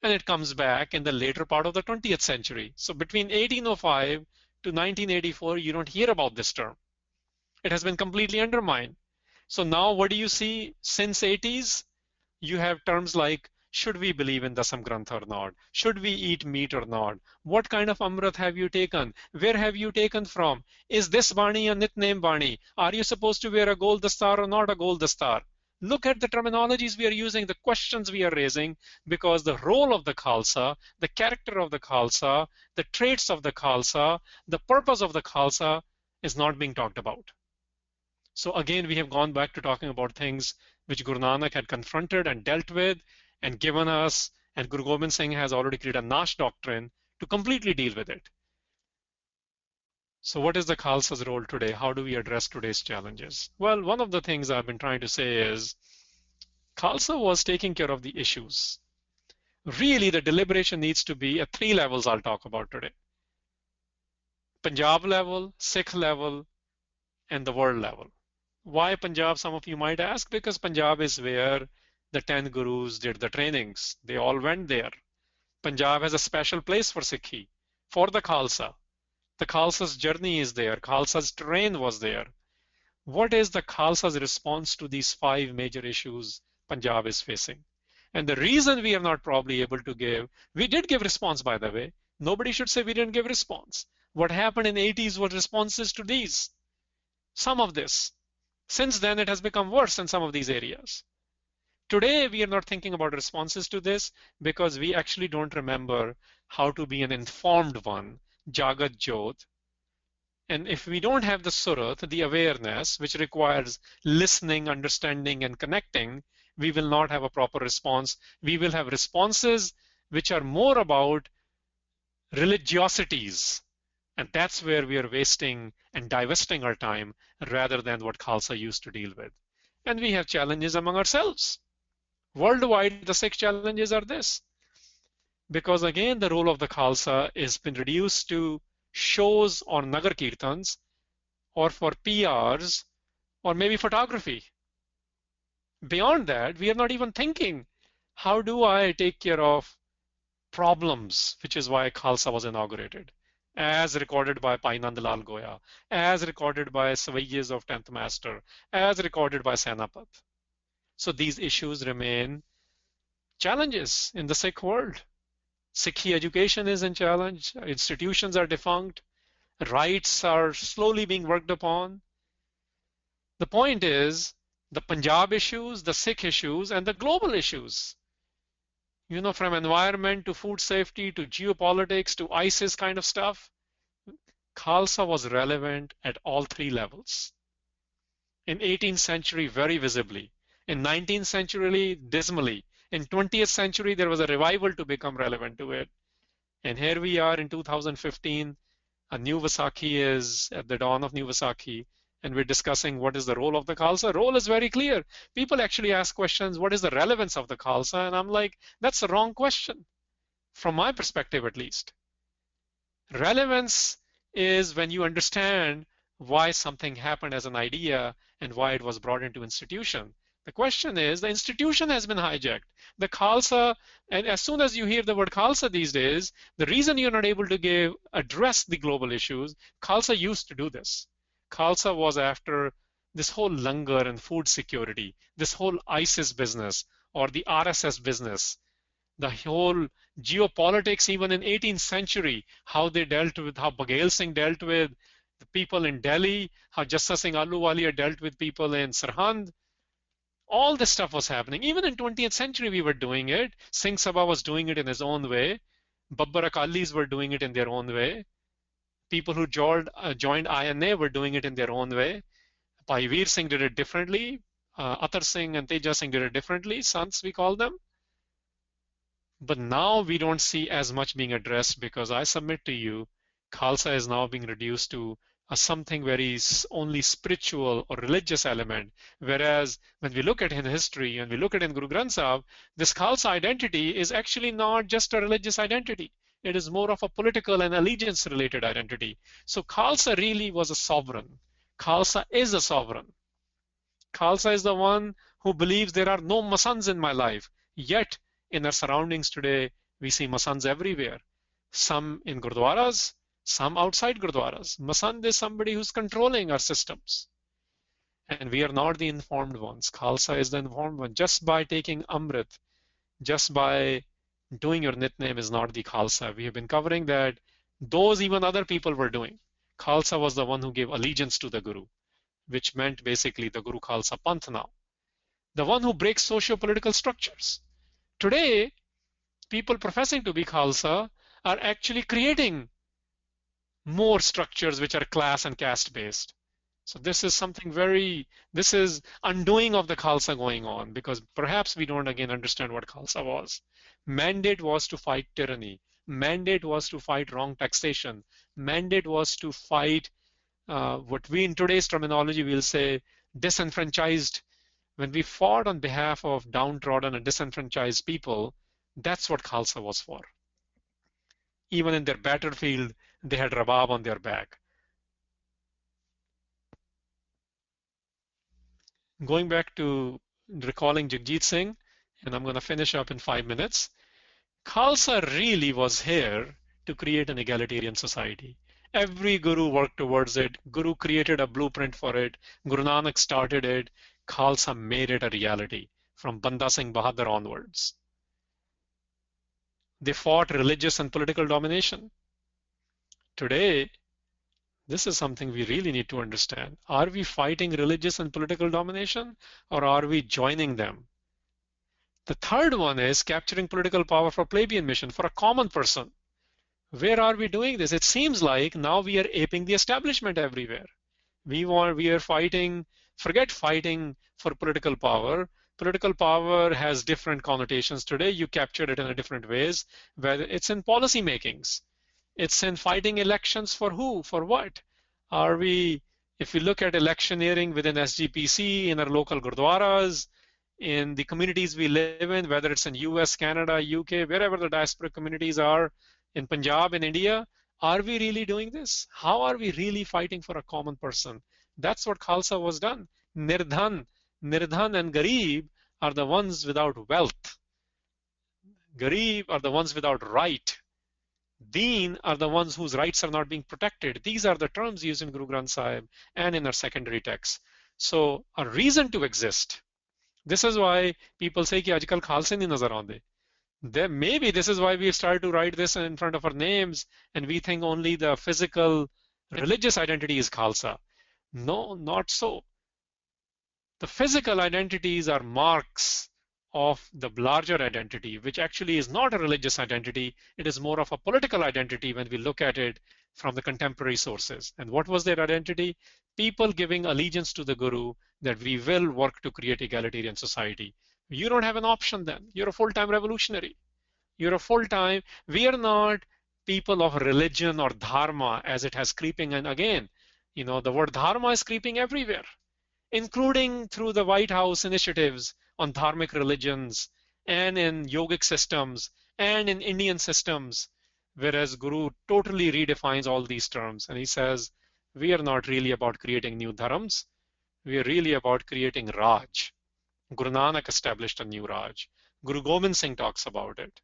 and it comes back in the later part of the 20th century. So between 1805 to 1984, you don't hear about this term. It has been completely undermined. So now what do you see since 80s? You have terms like, should we believe in Dasam Granth or not? Should we eat meat or not? What kind of Amrit have you taken? Where have you taken from? Is this Bani a Nitnem Bani? Are you supposed to wear a gold dastar or not a gold dastar? Look at the terminologies we are using, the questions we are raising, because the role of the Khalsa, the character of the Khalsa, the traits of the Khalsa, the purpose of the Khalsa is not being talked about. So again, we have gone back to talking about things which Guru Nanak had confronted and dealt with and given us, and Guru Gobind Singh has already created a Nash doctrine to completely deal with it. So what is the Khalsa's role today? How do we address today's challenges? Well, one of the things I've been trying to say is Khalsa was taking care of the issues. Really, the deliberation needs to be at 3 levels I'll talk about today. Punjab level, Sikh level, and the world level. Why Punjab, some of you might ask? Because Punjab is where the 10 gurus did the trainings. They all went there. Punjab has a special place for Sikhi, for the Khalsa. The Khalsa's journey is there. Khalsa's terrain was there. What is the Khalsa's response to these five major issues Punjab is facing? And the reason we are not probably able to give, we did give response, by the way. Nobody should say we didn't give response. What happened in 80s was responses to these. Some of this. Since then, it has become worse in some of these areas. Today, we are not thinking about responses to this because we actually don't remember how to be an informed one, Jagat Jyot. And if we don't have the surat, the awareness, which requires listening, understanding, and connecting, we will not have a proper response. We will have responses which are more about religiosities. And that's where we are wasting and divesting our time rather than what Khalsa used to deal with. And we have challenges among ourselves. Worldwide, the Sikh challenges are this. Because again, the role of the Khalsa has been reduced to shows or Nagar Kirtans or for PRs or maybe photography. Beyond that, we are not even thinking, how do I take care of problems, which is why Khalsa was inaugurated, as recorded by Pai Nandlal Goya, as recorded by Savayas of 10th Master, as recorded by Senapath. So these issues remain challenges in the Sikh world. Sikhi education is in challenge, institutions are defunct, rights are slowly being worked upon. The point is the Punjab issues, the Sikh issues, and the global issues. You know, from environment to food safety to geopolitics to ISIS kind of stuff, Khalsa was relevant at all three levels. In 18th century, very visibly. In 19th century, dismally. In 20th century, there was a revival to become relevant to it. And here we are in 2015, a new Vaisakhi is at the dawn of new Vaisakhi, and we're discussing what is the role of the Khalsa. Role is very clear. People actually ask questions, what is the relevance of the Khalsa? And I'm like, that's the wrong question, from my perspective at least. Relevance is when you understand why something happened as an idea and why it was brought into institution. The question is, the institution has been hijacked. The Khalsa, and as soon as you hear the word Khalsa these days, the reason you're not able to address the global issues, Khalsa used to do this. Khalsa was after this whole langar and food security, this whole ISIS business or the RSS business, the whole geopolitics even in 18th century, how they dealt with, how Baghel Singh dealt with the people in Delhi, how Jassa Singh Ahluwalia dealt with people in Sirhind. All this stuff was happening. Even in 20th century, we were doing it. Singh Sabha was doing it in his own way. Babbar Akalis were doing it in their own way. People who joined INA were doing it in their own way. Bhai Veer Singh did it differently. Atar Singh and Teja Singh did it differently. Sants, we call them. But now we don't see as much being addressed because I submit to you, Khalsa is now being reduced to something very only spiritual or religious element. Whereas when we look at in history and we look at in Guru Granth Sahib, this Khalsa identity is actually not just a religious identity. It is more of a political and allegiance related identity. So Khalsa really was a sovereign. Khalsa is a sovereign. Khalsa is the one who believes there are no Masands in my life. Yet in our surroundings today, we see Masands everywhere. Some in Gurdwaras, some outside Gurdwaras. Masand is somebody who's controlling our systems. And we are not the informed ones. Khalsa is the informed one. Just by taking Amrit, just by doing your Nitnem is not the Khalsa. We have been covering that those even other people were doing. Khalsa was the one who gave allegiance to the Guru, which meant basically the Guru Khalsa Panth now. The one who breaks socio-political structures. Today, people professing to be Khalsa are actually creating more structures which are class and caste based. So this is something this is undoing of the Khalsa going on because perhaps we don't again understand what Khalsa was. Mandate was to fight tyranny. Mandate was to fight wrong taxation. Mandate was to fight what we in today's terminology will say disenfranchised. When we fought on behalf of downtrodden and disenfranchised people, that's what Khalsa was for. Even in their battlefield they had rabab on their back. Going back to recalling Jagjit Singh, and I'm going to finish up in 5 minutes. Khalsa really was here to create an egalitarian society. Every guru worked towards it. Guru created a blueprint for it. Guru Nanak started it. Khalsa made it a reality from Banda Singh Bahadur onwards. They fought religious and political domination. Today, this is something we really need to understand. Are we fighting religious and political domination, or are we joining them? The third one is capturing political power for plebeian mission, for a common person. Where are we doing this? It seems like now we are aping the establishment everywhere. We are fighting, forget fighting for political power. Political power has different connotations today. You capture it in a different ways, whether it's in policy makings. It's in fighting elections for who, for what? Are we, if we look at electioneering within SGPC, in our local gurdwaras, in the communities we live in, whether it's in US, Canada, UK, wherever the diaspora communities are, in Punjab, in India, are we really doing this? How are we really fighting for a common person? That's what Khalsa was done. Nirdhan and Garib are the ones without wealth. Garib are the ones without right. Deen are the ones whose rights are not being protected. These are the terms used in Guru Granth Sahib and in our secondary texts. So a reason to exist. This is why people say कि आजकल खालसे नहीं नजर आते. Maybe this is why we've started to write this in front of our names and we think only the physical religious identity is Khalsa. No, not so. The physical identities are marks of the larger identity, which actually is not a religious identity. It is more of a political identity when we look at it from the contemporary sources. And what was their identity? People giving allegiance to the Guru, that we will work to create egalitarian society. You don't have an option then. You're a full-time revolutionary. You're a full-time. We are not people of religion or dharma as it has creeping in again. You know, the word dharma is creeping everywhere, including through the White House initiatives on dharmic religions and in yogic systems and in Indian systems, whereas Guru totally redefines all these terms. And he says, we are not really about creating new dharams. We are really about creating Raj. Guru Nanak established a new Raj. Guru Gobind Singh talks about it.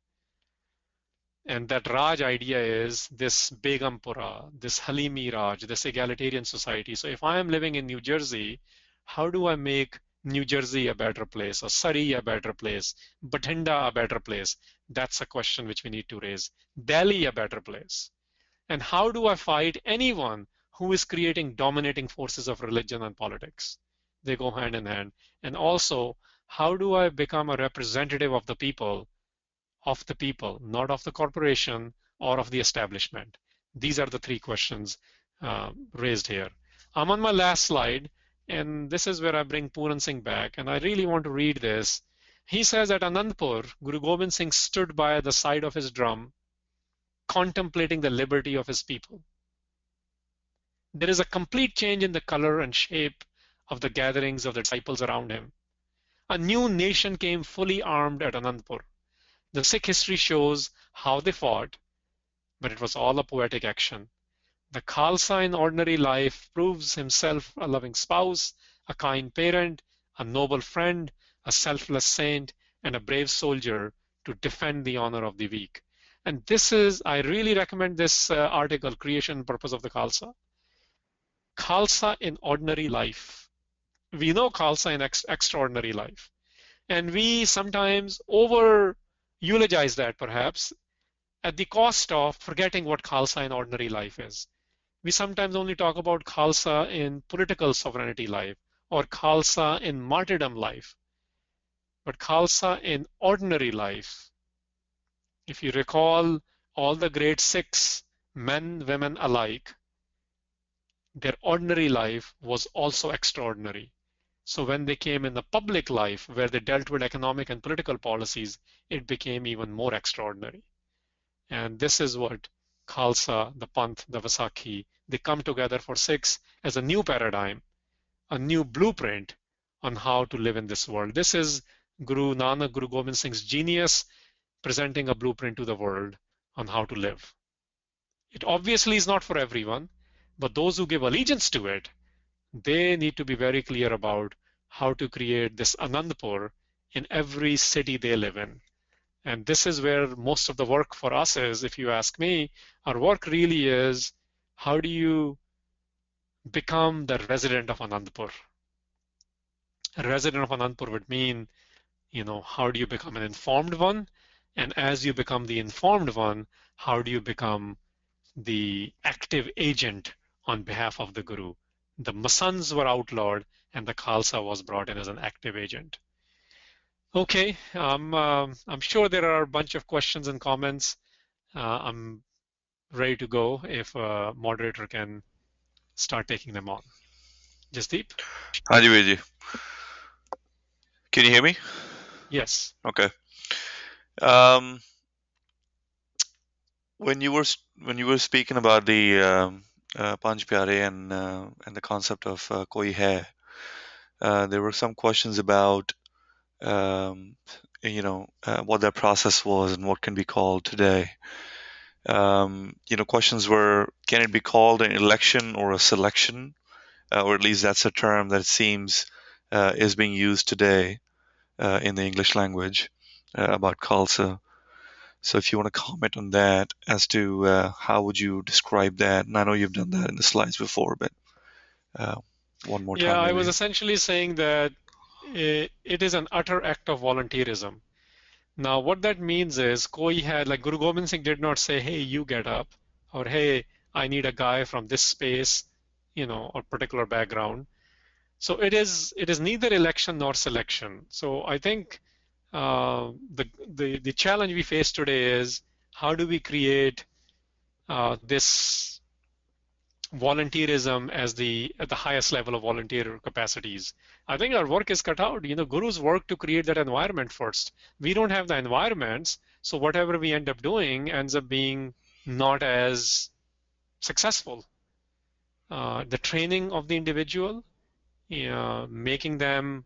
And that Raj idea is this Begumpura, this Halimi Raj, this egalitarian society. So if I am living in New Jersey, how do I make New Jersey a better place, or Surrey a better place, Bathinda a better place? That's a question which we need to raise. Delhi a better place. And how do I fight anyone who is creating dominating forces of religion and politics? They go hand in hand. And also, how do I become a representative of the people, not of the corporation or of the establishment? These are the three questions raised here. I'm on my last slide, and this is where I bring Puran Singh back, and I really want to read this. He says at Anandpur, Guru Gobind Singh stood by the side of his drum, contemplating the liberty of his people. There is a complete change in the color and shape of the gatherings of the disciples around him. A new nation came fully armed at Anandpur. The Sikh history shows how they fought, but it was all a poetic action. The Khalsa in ordinary life proves himself a loving spouse, a kind parent, a noble friend, a selfless saint, and a brave soldier to defend the honor of the weak. And this is, I really recommend this article, Creation and Purpose of the Khalsa. Khalsa in ordinary life. We know Khalsa in extraordinary life. And we sometimes over eulogize that perhaps at the cost of forgetting what Khalsa in ordinary life is. We sometimes only talk about Khalsa in political sovereignty life or Khalsa in martyrdom life. But Khalsa in ordinary life, if you recall all the great Sikhs, men, women alike, their ordinary life was also extraordinary. So when they came in the public life where they dealt with economic and political policies, it became even more extraordinary. And this is what Khalsa, the Panth, the Vaisakhi, they come together for Sikhs as a new paradigm, a new blueprint on how to live in this world. This is Guru Nanak, Guru Gobind Singh's genius presenting a blueprint to the world on how to live. It obviously is not for everyone, but those who give allegiance to it, they need to be very clear about how to create this Anandpur in every city they live in. And this is where most of the work for us is, if you ask me. Our work really is, how do you become the resident of Anandpur? A resident of Anandpur would mean, how do you become an informed one? And as you become the informed one, how do you become the active agent on behalf of the Guru? The Masans were outlawed, and the Khalsa was brought in as an active agent. Okay, I'm sure there are a bunch of questions and comments. I'm ready to go if a moderator can start taking them on. Jasdeep? Haji Veji, can you hear me? Yes. Okay. Um, when you were speaking about the Panch Pyare and the concept of koi hai, there were some questions about um, what that process was and what can be called today. Questions were, can it be called an election or a selection? Or at least that's a term that it seems is being used today in the English language about Khalsa. So if you want to comment on that as to how would you describe that, and I know you've done that in the slides before, but uh, one more Yeah, time I was maybe. essentially saying that it is an utter act of volunteerism. Now, what that means is, koi had, like Guru Gobind Singh did not say, hey, you get up, or hey, I need a guy from this space, or particular background. So it is neither election nor selection. So I think the challenge we face today is, how do we create this volunteerism as at the highest level of volunteer capacities? I think our work is cut out. Gurus work to create that environment first. We don't have the environments, so whatever we end up doing ends up being not as successful. The training of the individual, making them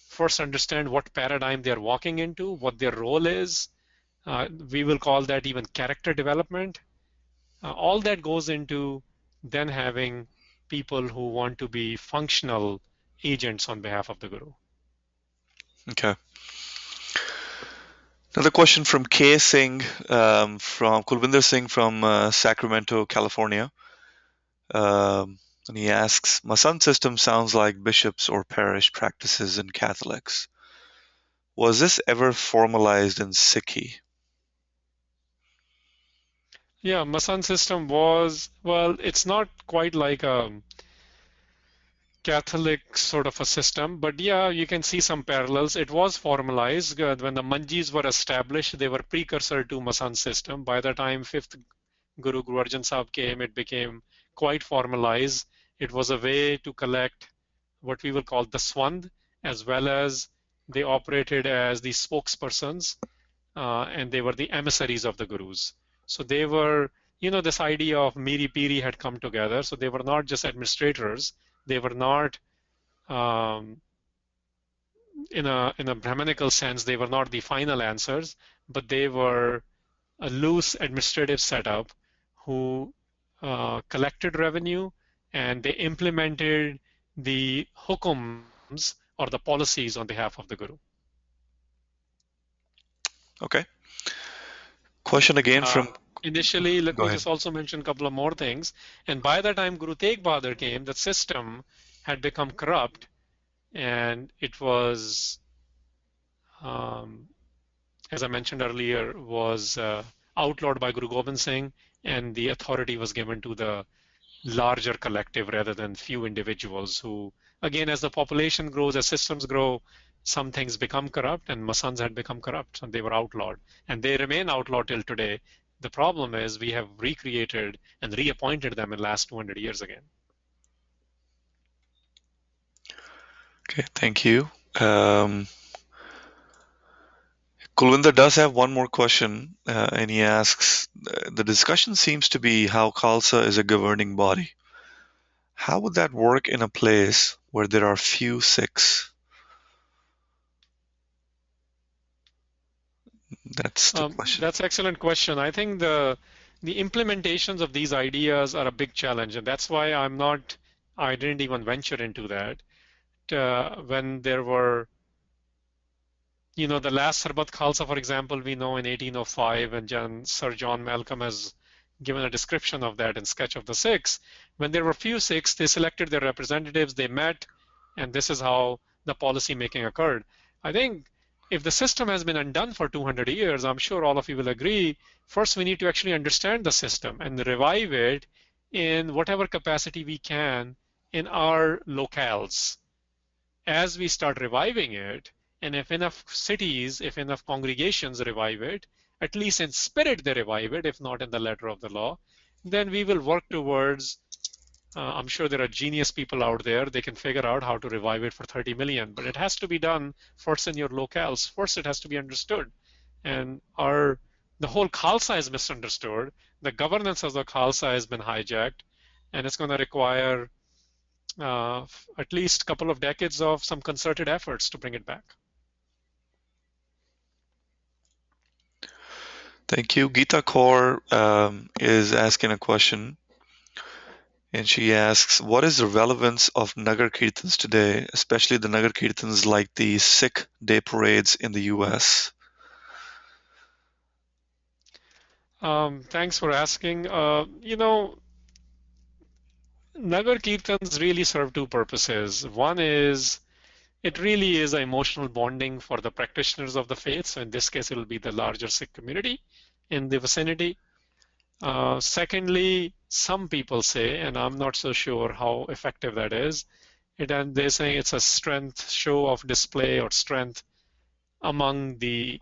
first understand what paradigm they're walking into, what their role is. We will call that even character development. All that goes into then having people who want to be functional agents on behalf of the Guru. Okay. Another question from K. Singh, from Kulvinder Singh from Sacramento, California. And he asks, my son's system sounds like bishops or parish practices in Catholics. Was this ever formalized in SikhRI? Yeah, Masan system was, well, it's not quite like a Catholic sort of a system, but yeah, you can see some parallels. It was formalized when the Manjis were established. They were precursor to Masan system. By the time fifth Guru Arjan Sahib came, it became quite formalized. It was a way to collect what we will call the Swand, as well as they operated as the spokespersons, and they were the emissaries of the Gurus. So they were, this idea of Miri Piri had come together. So they were not just administrators. They were not, um, in a Brahmanical sense, they were not the final answers, but they were a loose administrative setup who collected revenue, and they implemented the hukums or the policies on behalf of the Guru. Okay. Question again Uh, from. Initially, let Go me ahead. just also mention a couple of more things. And by the time Guru Tegh Bahadur came, the system had become corrupt, and it was, um, as I mentioned earlier, was outlawed by Guru Gobind Singh, and the authority was given to the larger collective rather than few individuals who, again, as the population grows, as systems grow, some things become corrupt, and Masans had become corrupt, and they were outlawed. And they remain outlawed till today. The problem is we have recreated and reappointed them in the last 200 years again. Okay, thank you. Kulwinder does have one more question, and he asks, the discussion seems to be how Khalsa is a governing body. How would that work in a place where there are few Sikhs? That's the question. That's an excellent question. I think The implementations of these ideas are a big challenge, and that's why I didn't even venture into that. When there were, the last Sarbat Khalsa, for example, we know in 1805, and Sir John Malcolm has given a description of that in Sketch of the Sikhs. When there were few Sikhs, they selected their representatives, they met, and this is how the policy making occurred. I think if the system has been undone for 200 years, I'm sure all of you will agree, first we need to actually understand the system and revive it in whatever capacity we can in our locales. As we start reviving it, and if enough cities, if enough congregations revive it, at least in spirit they revive it, if not in the letter of the law, then we will work towards. I'm sure there are genius people out there, they can figure out how to revive it for 30 million, but it has to be done first in your locales. First, it has to be understood. And the whole Khalsa is misunderstood. The governance of the Khalsa has been hijacked, and it's going to require at least a couple of decades of some concerted efforts to bring it back. Thank you. Geeta Kaur is asking a question, and she asks, what is the relevance of Nagar Kirtans today, especially the Nagar Kirtans like the Sikh day parades in the US? Thanks for asking. Nagar Kirtans really serve two purposes. One is it really is an emotional bonding for the practitioners of the faith. So in this case, it will be the larger Sikh community in the vicinity. Secondly, some people say, and I'm not so sure how effective that is, and they're saying it's a strength show of display or strength among the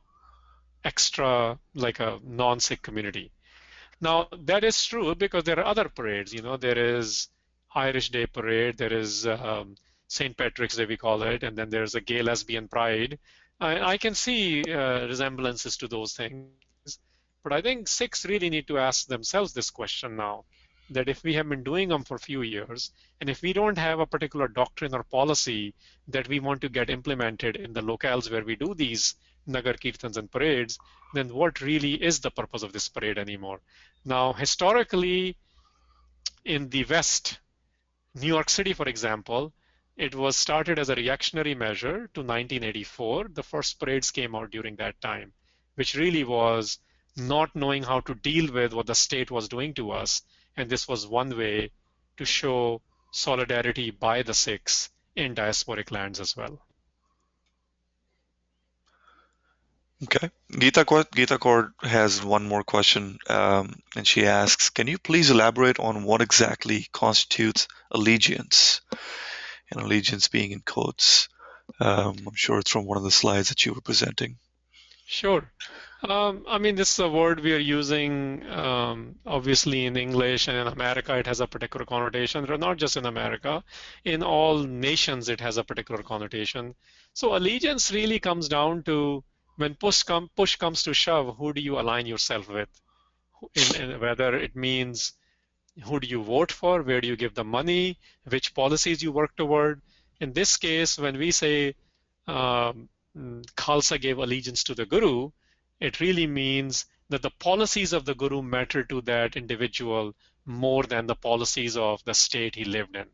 extra, like a non-Sikh community. Now, that is true because there are other parades. There is Irish Day Parade, there is St. Patrick's Day, we call it, and then there's a gay lesbian pride. I can see resemblances to those things, but I think Sikhs really need to ask themselves this question now, that if we have been doing them for a few years, and if we don't have a particular doctrine or policy that we want to get implemented in the locales where we do these Nagar Kirtans and parades, then what really is the purpose of this parade anymore? Now, historically, in the West, New York City, for example, it was started as a reactionary measure to 1984. The first parades came out during that time, which really was not knowing how to deal with what the state was doing to us. And this was one way to show solidarity by the Sikhs in diasporic lands as well. Okay. Geeta Kaur has one more question, and she asks, can you please elaborate on what exactly constitutes allegiance? And allegiance being in quotes. I'm sure it's from one of the slides that you were presenting. Sure. This is a word we are using, obviously in English, and in America it has a particular connotation, but not just in America. In all nations it has a particular connotation. So allegiance really comes down to when push comes to shove, who do you align yourself with? Whether it means who do you vote for, where do you give the money, which policies you work toward. In this case, when we say Khalsa gave allegiance to the Guru, it really means that the policies of the Guru matter to that individual more than the policies of the state he lived in.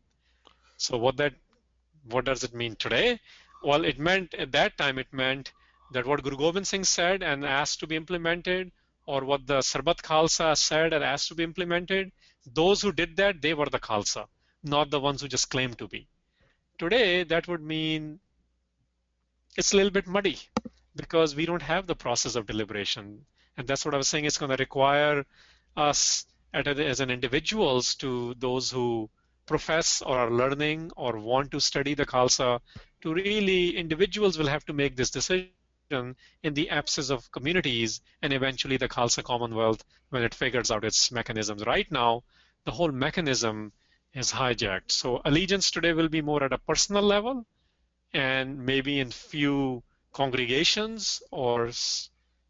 So what does it mean today? Well, it meant at that time, it meant that what Guru Gobind Singh said and asked to be implemented, or what the Sarbat Khalsa said and asked to be implemented, those who did that, they were the Khalsa, not the ones who just claimed to be. Today, that would mean it's a little bit muddy because we don't have the process of deliberation. And that's what I was saying. It's going to require us as an individuals, to those who profess or are learning or want to study the Khalsa, to really individuals will have to make this decision in the absence of communities and eventually the Khalsa Commonwealth when it figures out its mechanisms. Right now, the whole mechanism is hijacked. So allegiance today will be more at a personal level and maybe in few congregations or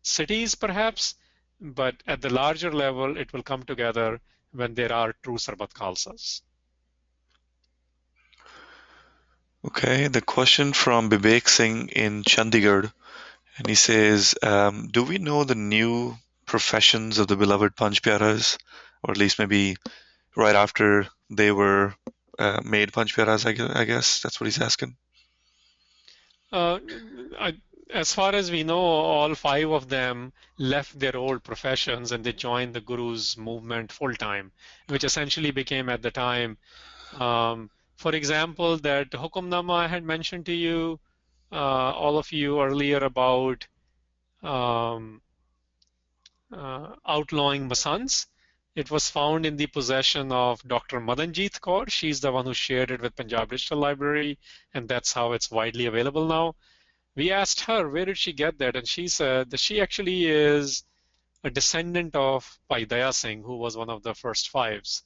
cities perhaps, but at the larger level, it will come together when there are true Sarbat Khalsas. Okay, the question from Vivek Singh in Chandigarh, and he says, do we know the new professions of the beloved Panch Pyaras, or at least maybe right after they were made Panch Pyaras, I guess that's what he's asking. Uh, I, as far as we know, all five of them left their old professions and they joined the Guru's movement full time, which essentially became at the time, for example, that Hukamnama I had mentioned to you, all of you earlier about um, outlawing Masans. It was found in the possession of Dr. Madanjeet Kaur. She's the one who shared it with Punjab Digital Library, and that's how it's widely available now. We asked her where did she get that, and she said that she actually is a descendant of Bhai Daya Singh, who was one of the first fives.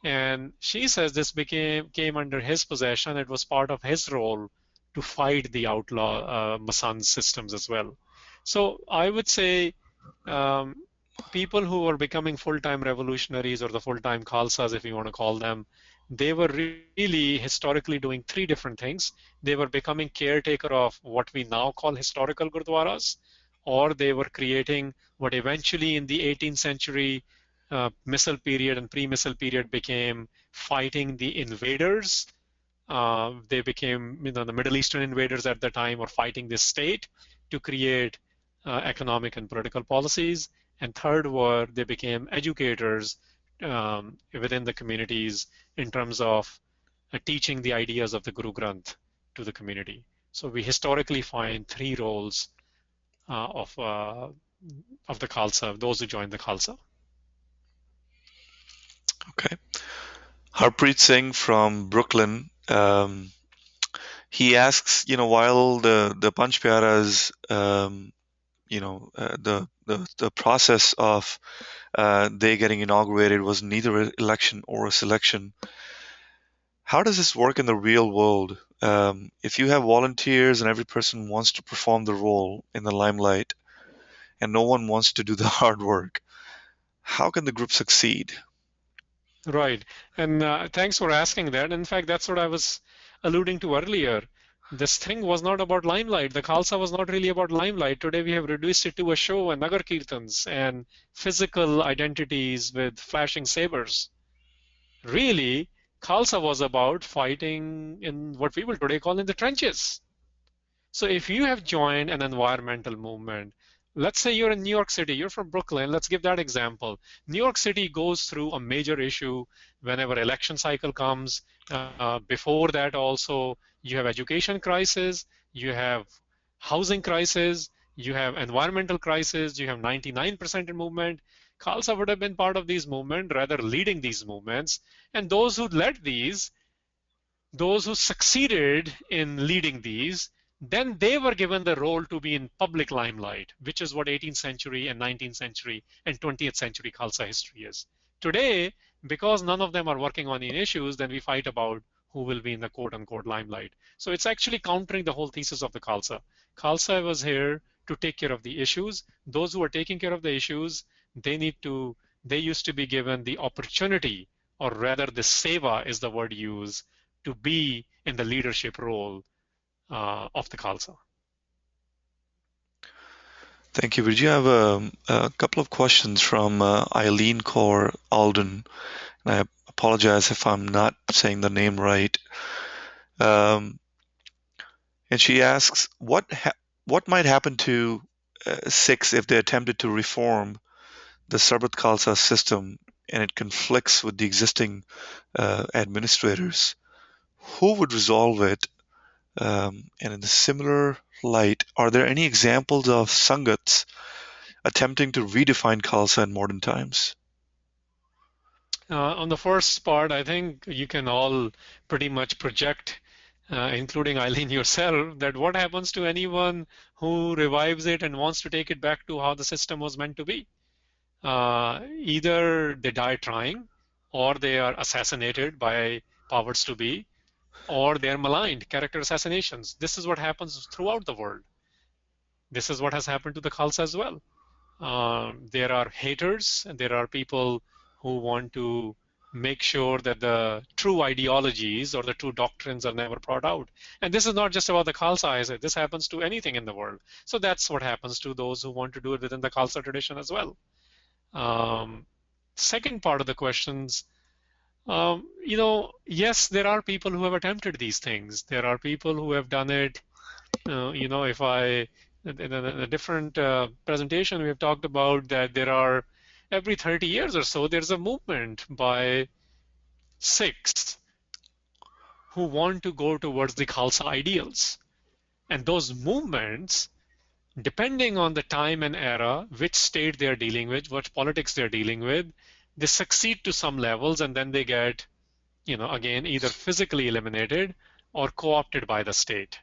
And she says this came under his possession. It was part of his role to fight the outlaw Masan systems as well. So I would say um, people who were becoming full-time revolutionaries or the full-time Khalsas, if you want to call them, they were really historically doing three different things. They were becoming caretaker of what we now call historical gurdwaras, or they were creating what eventually in the 18th century missile period and pre-missile period became fighting the invaders. They became, the Middle Eastern invaders at the time, or fighting the state to create economic and political policies. And third were they became educators within the communities in terms of teaching the ideas of the Guru Granth to the community. So we historically find three roles uh, of uh, of the Khalsa, those who joined the Khalsa. Okay. Harpreet Singh from Brooklyn. He asks, while the Panch Pyaras, the process of they getting inaugurated was neither an election or a selection. How does this work in the real world? If you have volunteers and every person wants to perform the role in the limelight, and no one wants to do the hard work, how can the group succeed? Right. And thanks for asking that. In fact, that's what I was alluding to earlier. This thing was not about limelight. The Khalsa was not really about limelight. Today we have reduced it to a show and Nagar Kirtans and physical identities with flashing sabers. Really, Khalsa was about fighting in what we will today call in the trenches. So if you have joined an environmental movement, let's say you're in New York City, you're from Brooklyn, let's give that example. New York City goes through a major issue whenever election cycle comes. Before that also, you have education crisis, you have housing crisis, you have environmental crisis, you have 99% in movement. Khalsa would have been part of these movements, rather leading these movements. And those who led these, those who succeeded in leading these, then they were given the role to be in public limelight, which is what 18th century and 19th century and 20th century Khalsa history is. Today, because none of them are working on any issues, then we fight about who will be in the quote unquote limelight. So it's actually countering the whole thesis of the Khalsa. Khalsa was here to take care of the issues. Those who are taking care of the issues, they used to be given the opportunity, or rather the seva is the word used, to be in the leadership role of the Khalsa. Thank you, Virgi. I have a couple of questions from Eileen Kaur Alden, and I apologize if I'm not saying the name right. Um, and she asks, what might happen to Sikhs if they attempted to reform the Sarbat Khalsa system and it conflicts with the existing administrators? Who would resolve it? And in a similar light, are there any examples of Sangats attempting to redefine Khalsa in modern times? On the first part, I think you can all pretty much project, including Eileen yourself, that what happens to anyone who revives it and wants to take it back to how the system was meant to be. Either they die trying, or they are assassinated by powers to be, or they are maligned, character assassinations. This is what happens throughout the world. This is what has happened to the Khalsa as well. There are haters and there are people who want to make sure that the true ideologies or the true doctrines are never brought out. And this is not just about the Khalsa, I said, this happens to anything in the world. So that's what happens to those who want to do it within the Khalsa tradition as well. Um, Second part of the questions, yes, there are people who have attempted these things. There are people who have done it. If I, in a different presentation, we have talked about that there are every 30 years or so, there's a movement by Sikhs who want to go towards the Khalsa ideals. And those movements, depending on the time and era, which state they're dealing with, what politics they're dealing with, they succeed to some levels and then they get, again, either physically eliminated or co-opted by the state.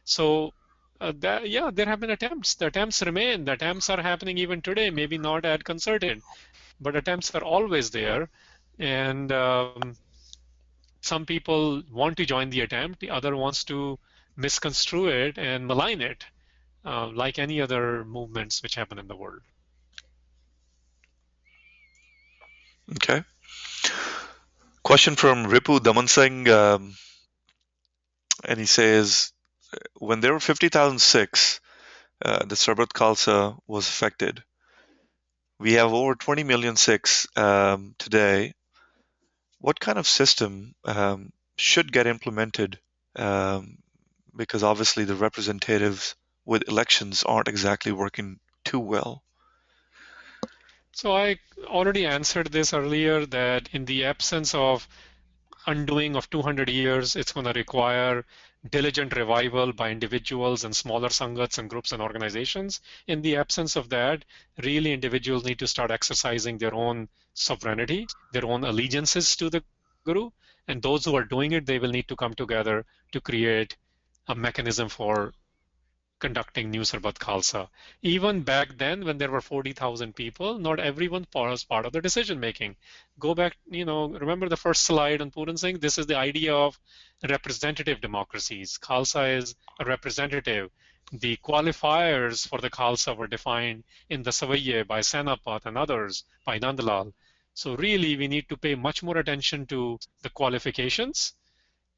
So yeah, there have been attempts. The attempts remain. The attempts are happening even today, maybe not as concerted, but attempts are always there. And some people want to join the attempt, the other wants to misconstrue it and malign it, like any other movements which happen in the world. Okay. Question from Ripu Damansingh, and he says, when there were 50,000 Sikhs, the Sarbat Khalsa was affected. We have over 20 million Sikhs today. What kind of system should get implemented? Because obviously the representatives with elections aren't exactly working too well. So I already answered this earlier that in the absence of undoing of 200 years, it's going to require diligent revival by individuals and smaller sangats and groups and organizations. In the absence of that, really individuals need to start exercising their own sovereignty, their own allegiances to the Guru. And those who are doing it, they will need to come together to create a mechanism for conducting New Sarbat Khalsa. Even back then, when there were 40,000 people, not everyone was part of the decision making. Go back, remember the first slide on Puran Singh? This is the idea of representative democracies. Khalsa is a representative. The qualifiers for the Khalsa were defined in the Savaiye by Senapat and others, by Nandlal. So really, we need to pay much more attention to the qualifications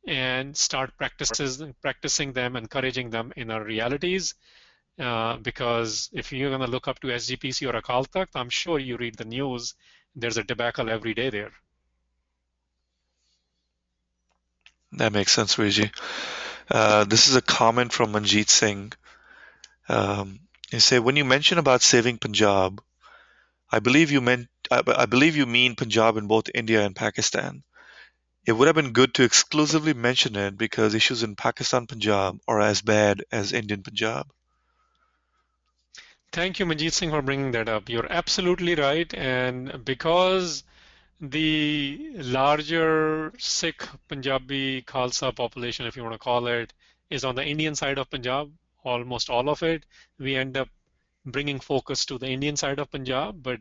and start practicing them, encouraging them in our realities. Because if you're going to look up to SGPC or Akal Takht, I'm sure you read the news. There's a debacle every day there. That makes sense, Viji. This is a comment from Manjeet Singh. You say, when you mention about saving Punjab, I believe you mean Punjab in both India and Pakistan. It would have been good to exclusively mention it because issues in Pakistan Punjab are as bad as Indian Punjab. Thank you, Manjeet Singh, for bringing that up. You're absolutely right. And because the larger Sikh Punjabi Khalsa population, if you want to call it, is on the Indian side of Punjab, almost all of it, we end up bringing focus to the Indian side of Punjab. But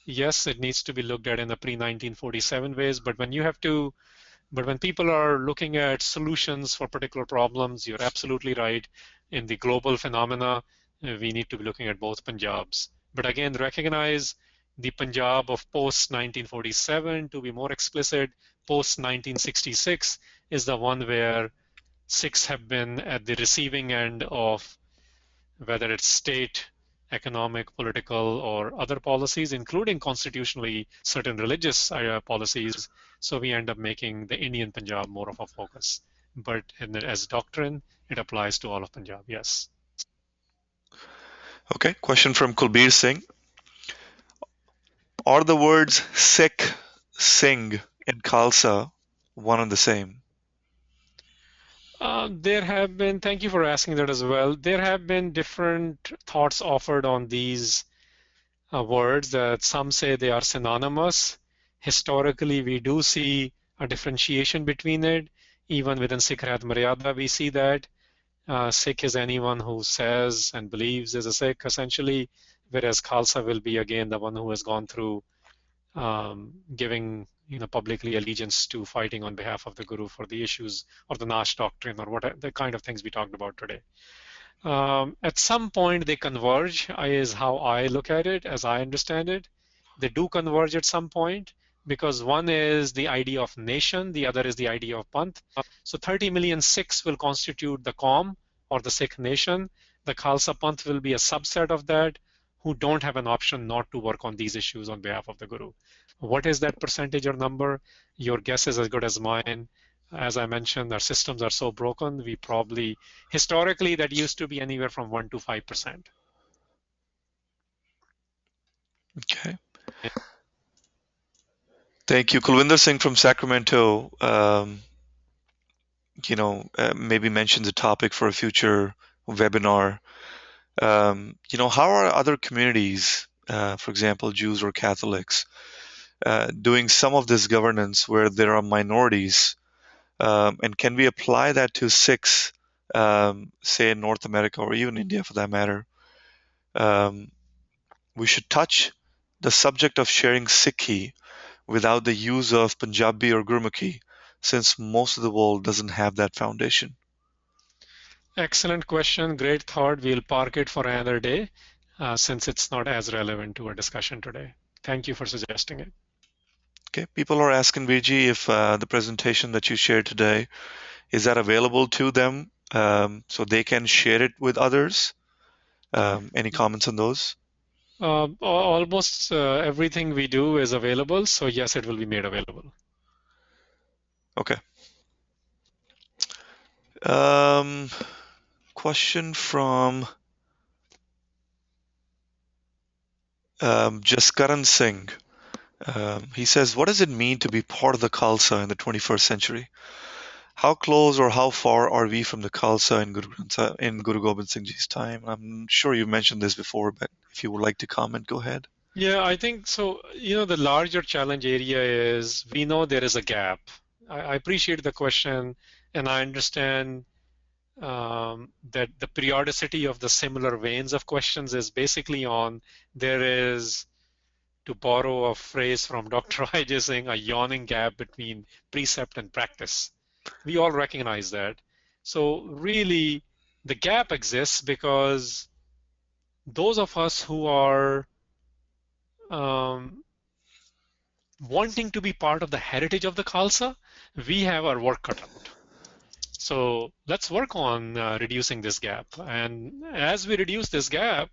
yes, it needs to be looked at in a pre-1947 ways. But when people are looking at solutions for particular problems, you're absolutely right. In the global phenomena, we need to be looking at both Punjabs. But again, recognize the Punjab of post 1947, to be more explicit, post 1966 is the one where Sikhs have been at the receiving end of whether it's state, economic, political, or other policies, including constitutionally certain religious policies. So we end up making the Indian Punjab more of a focus. But as doctrine, it applies to all of Punjab, yes. Okay, question from Kulbir Singh. Are the words Sikh, Singh, and Khalsa one and the same? Thank you for asking that as well. There have been different thoughts offered on these words that some say they are synonymous. Historically, we do see a differentiation between it. Even within SikhRI Maryada, we see that. Sikh is anyone who says and believes is a Sikh, essentially, whereas Khalsa will be again the one who has gone through giving publicly allegiance to fighting on behalf of the Guru for the issues or the Nash doctrine or what the kind of things we talked about today. At some point they converge, is how I look at it, as I understand it. They do converge at some point, because one is the idea of nation, the other is the idea of Panth. So 30 million Sikhs will constitute the Qaum or the Sikh nation. The Khalsa Panth will be a subset of that who don't have an option not to work on these issues on behalf of the Guru. What is that percentage or number? Your guess is as good as mine. As I mentioned, our systems are so broken, we probably, historically, that used to be anywhere from 1 to 5%. Okay. Thank you. Kulwinder Singh from Sacramento, maybe mentions a topic for a future webinar. How are other communities, for example, Jews or Catholics, doing some of this governance where there are minorities? And can we apply that to Sikhs, say in North America or even India for that matter? We should touch the subject of sharing SikhRI without the use of Punjabi or Gurmukhi, since most of the world doesn't have that foundation. Excellent question. Great thought. We'll park it for another day since it's not as relevant to our discussion today. Thank you for suggesting it. Okay, people are asking Virji if the presentation that you shared today, is that available to them so they can share it with others? Any comments on those? Almost everything we do is available, so yes, it will be made available. Okay. Question from Jaskaran Singh. He says, what does it mean to be part of the Khalsa in the 21st century? How close or how far are we from the Khalsa in Guru Gobind Singh Ji's time? I'm sure you mentioned this before, but if you would like to comment, go ahead. Yeah, I think so. The larger challenge area is we know there is a gap. I appreciate the question, and I understand that the periodicity of the similar veins of questions is basically on there is, to borrow a phrase from Dr. Ajay Singh, a yawning gap between precept and practice. We all recognize that. So really, the gap exists because those of us who are wanting to be part of the heritage of the Khalsa, we have our work cut out. So let's work on reducing this gap. And as we reduce this gap,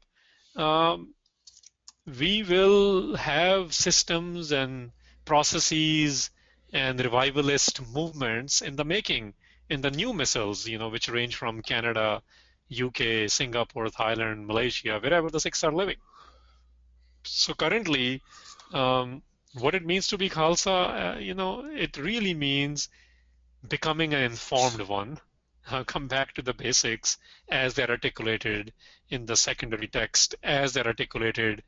we will have systems and processes and revivalist movements in the making, in the new missiles, which range from Canada, UK, Singapore, Thailand, Malaysia, wherever the Sikhs are living. So currently, what it means to be Khalsa, it really means becoming an informed one. Come back to the basics as they're articulated in the secondary text, as they're articulated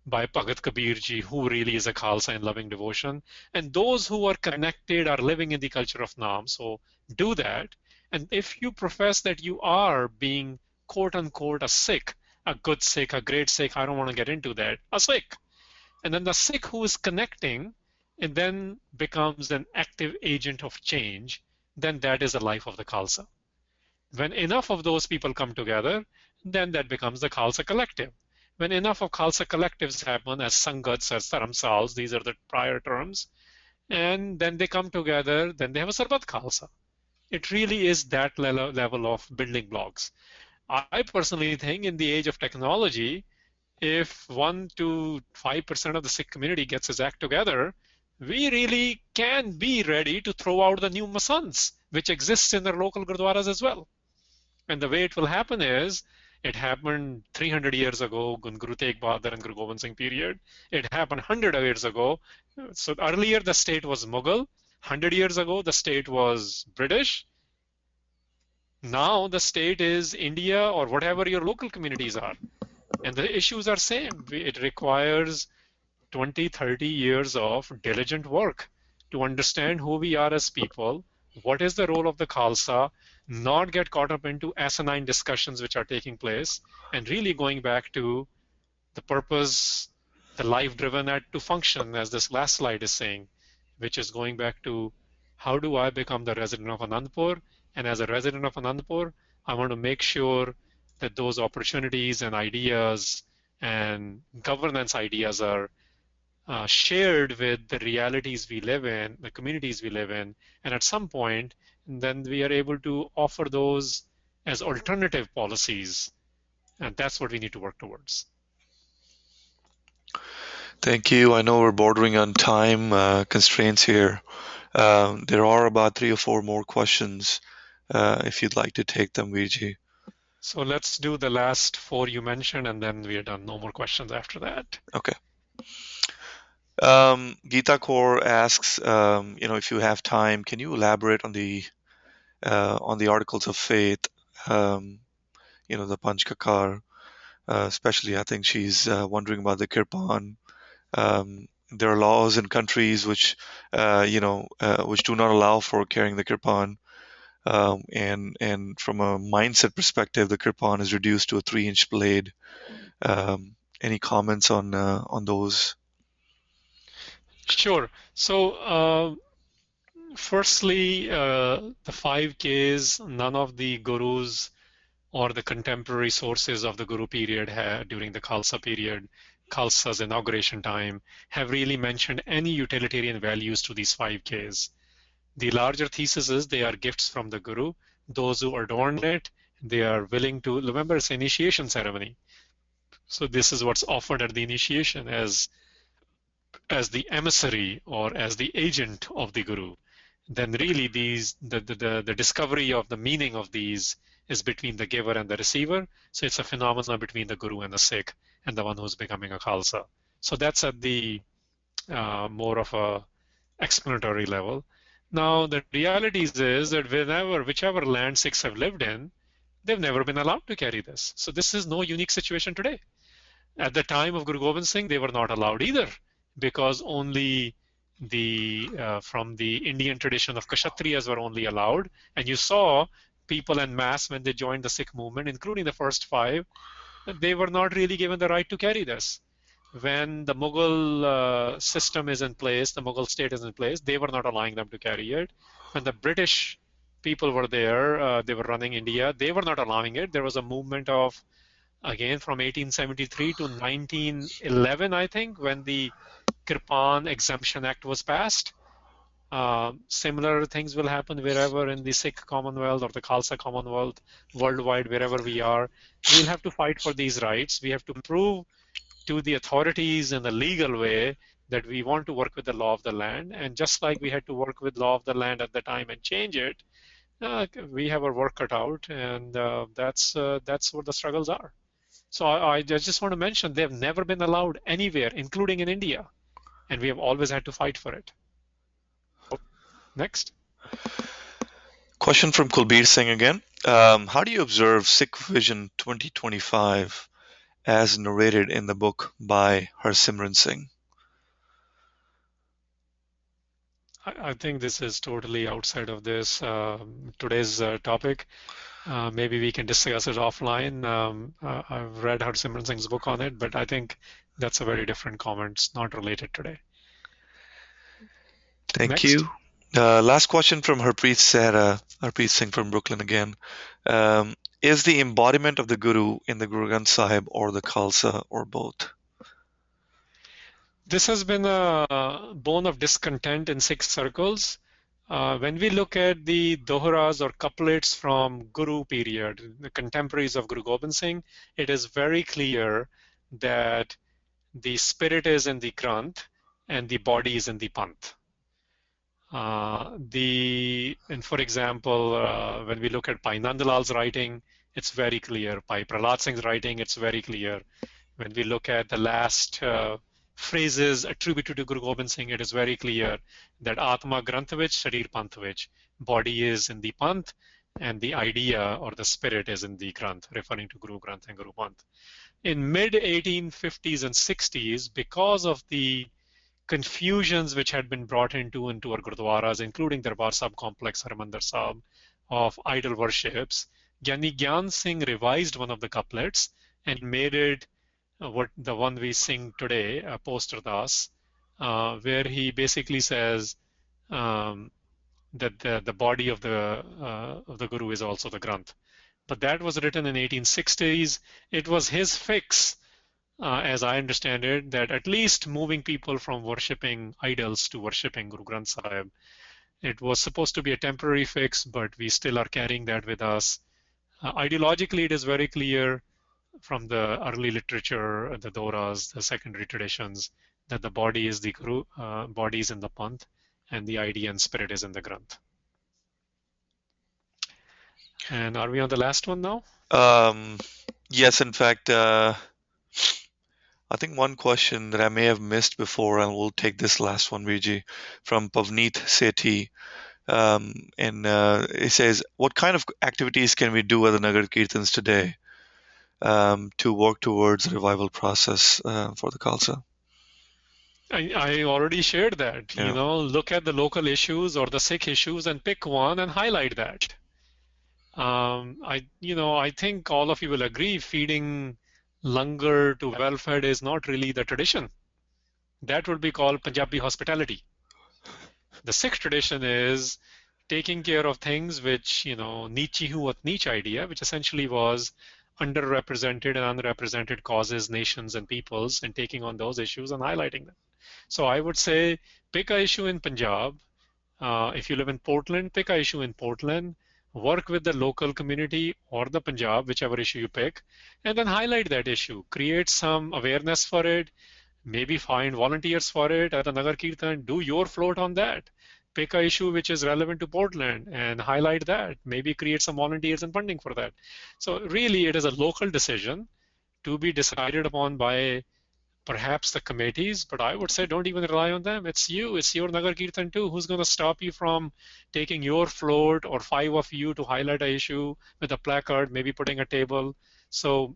by Bhagat Kabir ji, who really is a Khalsa in loving devotion. And those who are connected are living in the culture of Naam. So do that. And if you profess that you are being quote unquote a Sikh, a good Sikh, a great Sikh, I don't want to get into that, a Sikh. And then the Sikh who is connecting and then becomes an active agent of change, then that is the life of the Khalsa. When enough of those people come together, then that becomes the Khalsa collective. When enough of Khalsa collectives happen as Sangats, as Dharamsals, these are the prior terms, and then they come together, then they have a Sarbat Khalsa. It really is that level of building blocks. I personally think in the age of technology, if 1 to 5% of the Sikh community gets its act together, we really can be ready to throw out the new masans, which exists in their local gurdwaras as well. And the way it will happen is, it happened 300 years ago in Guru Tegh Bahadur and Guru Gobind Singh period. It happened 100 years ago. So earlier the state was Mughal. 100 years ago the state was British. Now the state is India or whatever your local communities are. And the issues are same. It requires 20, 30 years of diligent work to understand who we are as people, what is the role of the Khalsa, not get caught up into asinine discussions which are taking place, and really going back to the purpose, the life driven at to function, as this last slide is saying, which is going back to how do I become the resident of Anandpur? And as a resident of Anandpur, I want to make sure that those opportunities and ideas and governance ideas are shared with the realities we live in, the communities we live in, and at some point, then we are able to offer those as alternative policies, and that's what we need to work towards. Thank you. I know we're bordering on time constraints here. There are about 3 or 4 more questions if you'd like to take them, Viji. So let's do the last 4 you mentioned, and then we are done. No more questions after that. Okay. Geeta Kaur asks, if you have time, can you elaborate on the articles of faith? The Panchkakar, especially. I think she's wondering about the Kirpan. There are laws in countries which which do not allow for carrying the kirpan, and from a mindset perspective, the kirpan is reduced to a 3-inch blade. Any comments on those? Sure. So, firstly, the 5Ks, none of the gurus or the contemporary sources of the Guru period during the Khalsa period, Khalsa's inauguration time, have really mentioned any utilitarian values to these 5Ks. The larger thesis is they are gifts from the Guru. Those who adorn it, they are willing to, remember it's an initiation ceremony. So this is what's offered at the initiation as the emissary or as the agent of the Guru. Then really the discovery of the meaning of these is between the giver and the receiver. So it's a phenomenon between the Guru and the Sikh and the one who's becoming a Khalsa. So that's at the more of a explanatory level. Now the reality is that whichever land Sikhs have lived in, they've never been allowed to carry this. So this is no unique situation today. At the time of Guru Gobind Singh, they were not allowed either, because only from the Indian tradition of Kshatriyas were only allowed. And you saw people en masse when they joined the Sikh movement, including the first 5, they were not really given the right to carry this. When the Mughal system is in place, the Mughal state is in place, they were not allowing them to carry it. When the British people were there, they were running India, they were not allowing it. There was a movement of, again, from 1873 to 1911, I think, when the Kirpan Exemption Act was passed. Similar things will happen wherever in the Sikh Commonwealth or the Khalsa Commonwealth, worldwide, wherever we are. We'll have to fight for these rights. We have to prove to the authorities in a legal way that we want to work with the law of the land. And just like we had to work with law of the land at the time and change it, we have our work cut out, and that's what the struggles are. So I just want to mention they've never been allowed anywhere, including in India, and we have always had to fight for it. Next. Question from Kulbir Singh again. How do you observe Sikh Vision 2025 as narrated in the book by Harsimran Singh? I think this is totally outside of this today's topic. Maybe we can discuss it offline. I've read Harsimran Singh's book on it, but I think that's a very different comment. It's not related today. Thank Next. you. Last question from Harpreet Singh from Brooklyn again. Is the embodiment of the Guru in the Guru Granth Sahib or the Khalsa or both? This has been a bone of discontent in Sikh circles. When we look at the dohras or couplets from Guru period, the contemporaries of Guru Gobind Singh, it is very clear that the spirit is in the Granth and the body is in the Panth. And for example, when we look at Bhai Nandalal's writing, it's very clear. Bhai Prahlad Singh's writing, it's very clear. When we look at the last phrases attributed to Guru Gobind Singh, it is very clear that Atma Granth vich, Sharir Panth vich, body is in the Panth and the idea or the spirit is in the Granth, referring to Guru Granth and Guru Panth. In mid 1850s and 60s, because of the confusions which had been brought into our Gurdwaras, including Darbar Sahib complex, Harmandir Sahib, of idol worships, Gyani Gyan Singh revised one of the couplets and made it what the one we sing today, Post Ardas, where he basically says that the body of the Guru is also the Granth. But that was written in 1860s. It was his fix as I understand it, that at least moving people from worshipping idols to worshipping Guru Granth Sahib. It was supposed to be a temporary fix, but we still are carrying that with us. Ideologically, it is very clear from the early literature, the Doras, the secondary traditions, that the body is the Guru, body is in the Panth, and the idea and spirit is in the Granth. And are we on the last one now? Um, yes, in fact, I think one question that I may have missed before, and we'll take this last one, Viji, from Pavneet Sethi. And it says, what kind of activities can we do at the Nagar Kirtans today to work towards the revival process for the Khalsa? I already shared that. Yeah. Look at the local issues or the Sikh issues and pick one and highlight that. I think all of you will agree feeding langar to well-fed is not really the tradition. That would be called Punjabi hospitality. The Sikh tradition is taking care of things which, nichi huat niche idea, which essentially was underrepresented and unrepresented causes, nations, and peoples, and taking on those issues and highlighting them. So I would say pick a issue in Punjab. If you live in Portland, pick a issue in Portland, work with the local community or the Punjab, whichever issue you pick, and then highlight that issue. Create some awareness for it, maybe find volunteers for it at the Nagar Kirtan, do your float on that. Pick a issue which is relevant to Portland and highlight that. Maybe create some volunteers and funding for that. So really it is a local decision to be decided upon by perhaps the committees, but I would say don't even rely on them. It's you, it's your Nagar Kirtan too. Who's going to stop you from taking your float or five of you to highlight a issue with a placard, maybe putting a table? So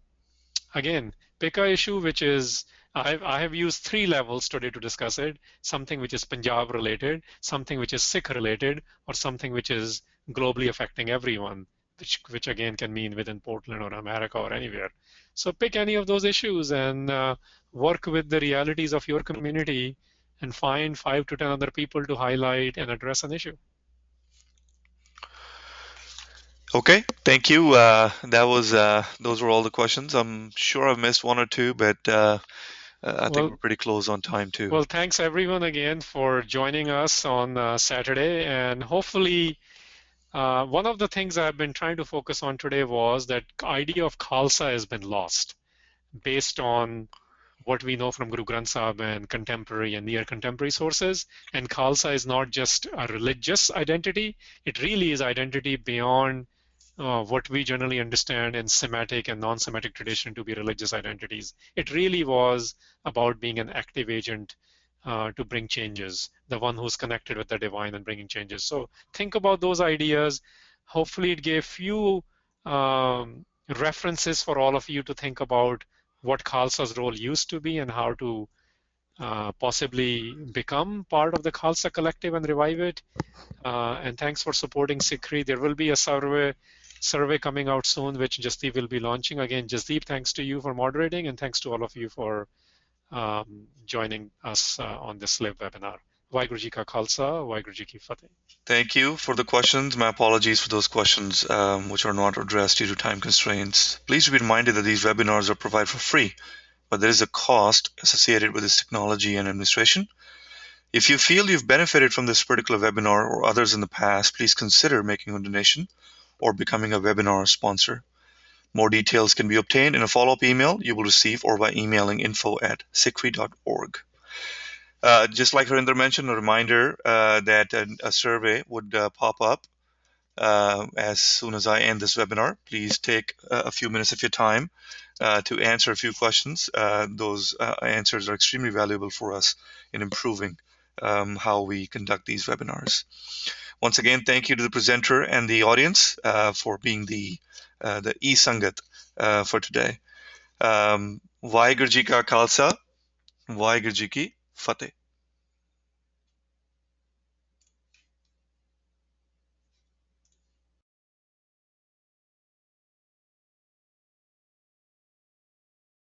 again, pick a issue which is, I have used three levels today to discuss it, something which is Punjab related, something which is Sikh related, or something which is globally affecting everyone, which again can mean within Portland or America or anywhere. So pick any of those issues and work with the realities of your community and find 5 to 10 other people to highlight and address an issue. Okay, thank you. Those were all the questions. I'm sure I've missed one or two, but I think Well, we're pretty close on time too. well, thanks everyone again for joining us on Saturday, and hopefully one of the things I've been trying to focus on today was that idea of Khalsa has been lost based on what we know from Guru Granth Sahib and contemporary and near contemporary sources. And Khalsa is not just a religious identity, it really is identity beyond what we generally understand in Semitic and non-Semitic tradition to be religious identities. It really was about being an active agent to bring changes, the one who's connected with the divine and bringing changes. So think about those ideas. Hopefully it gave few references for all of you to think about what Khalsa's role used to be and how to possibly become part of the Khalsa collective and revive it. And thanks for supporting SikhRI. There will be a survey coming out soon, which Jasdeep will be launching. Again, Jasdeep, thanks to you for moderating, and thanks to all of you for joining us on this live webinar. Waheguru Ji Ka Khalsa, Waheguru Ji Ki Fateh. Thank you for the questions. My apologies for those questions which are not addressed due to time constraints. Please be reminded that these webinars are provided for free, but there is a cost associated with this technology and administration. If you feel you've benefited from this particular webinar or others in the past, please consider making a donation or becoming a webinar sponsor. More details can be obtained in a follow-up email you will receive or by emailing info@sikhri.org. Just like Harinder mentioned, a reminder that a survey would pop up as soon as I end this webinar. Please take a few minutes of your time to answer a few questions. Those answers are extremely valuable for us in improving how we conduct these webinars. Once again, thank you to the presenter and the audience for being the e-sangat for today. Waheguru Ji Ka Khalsa, Waheguru Ji Ki Fateh.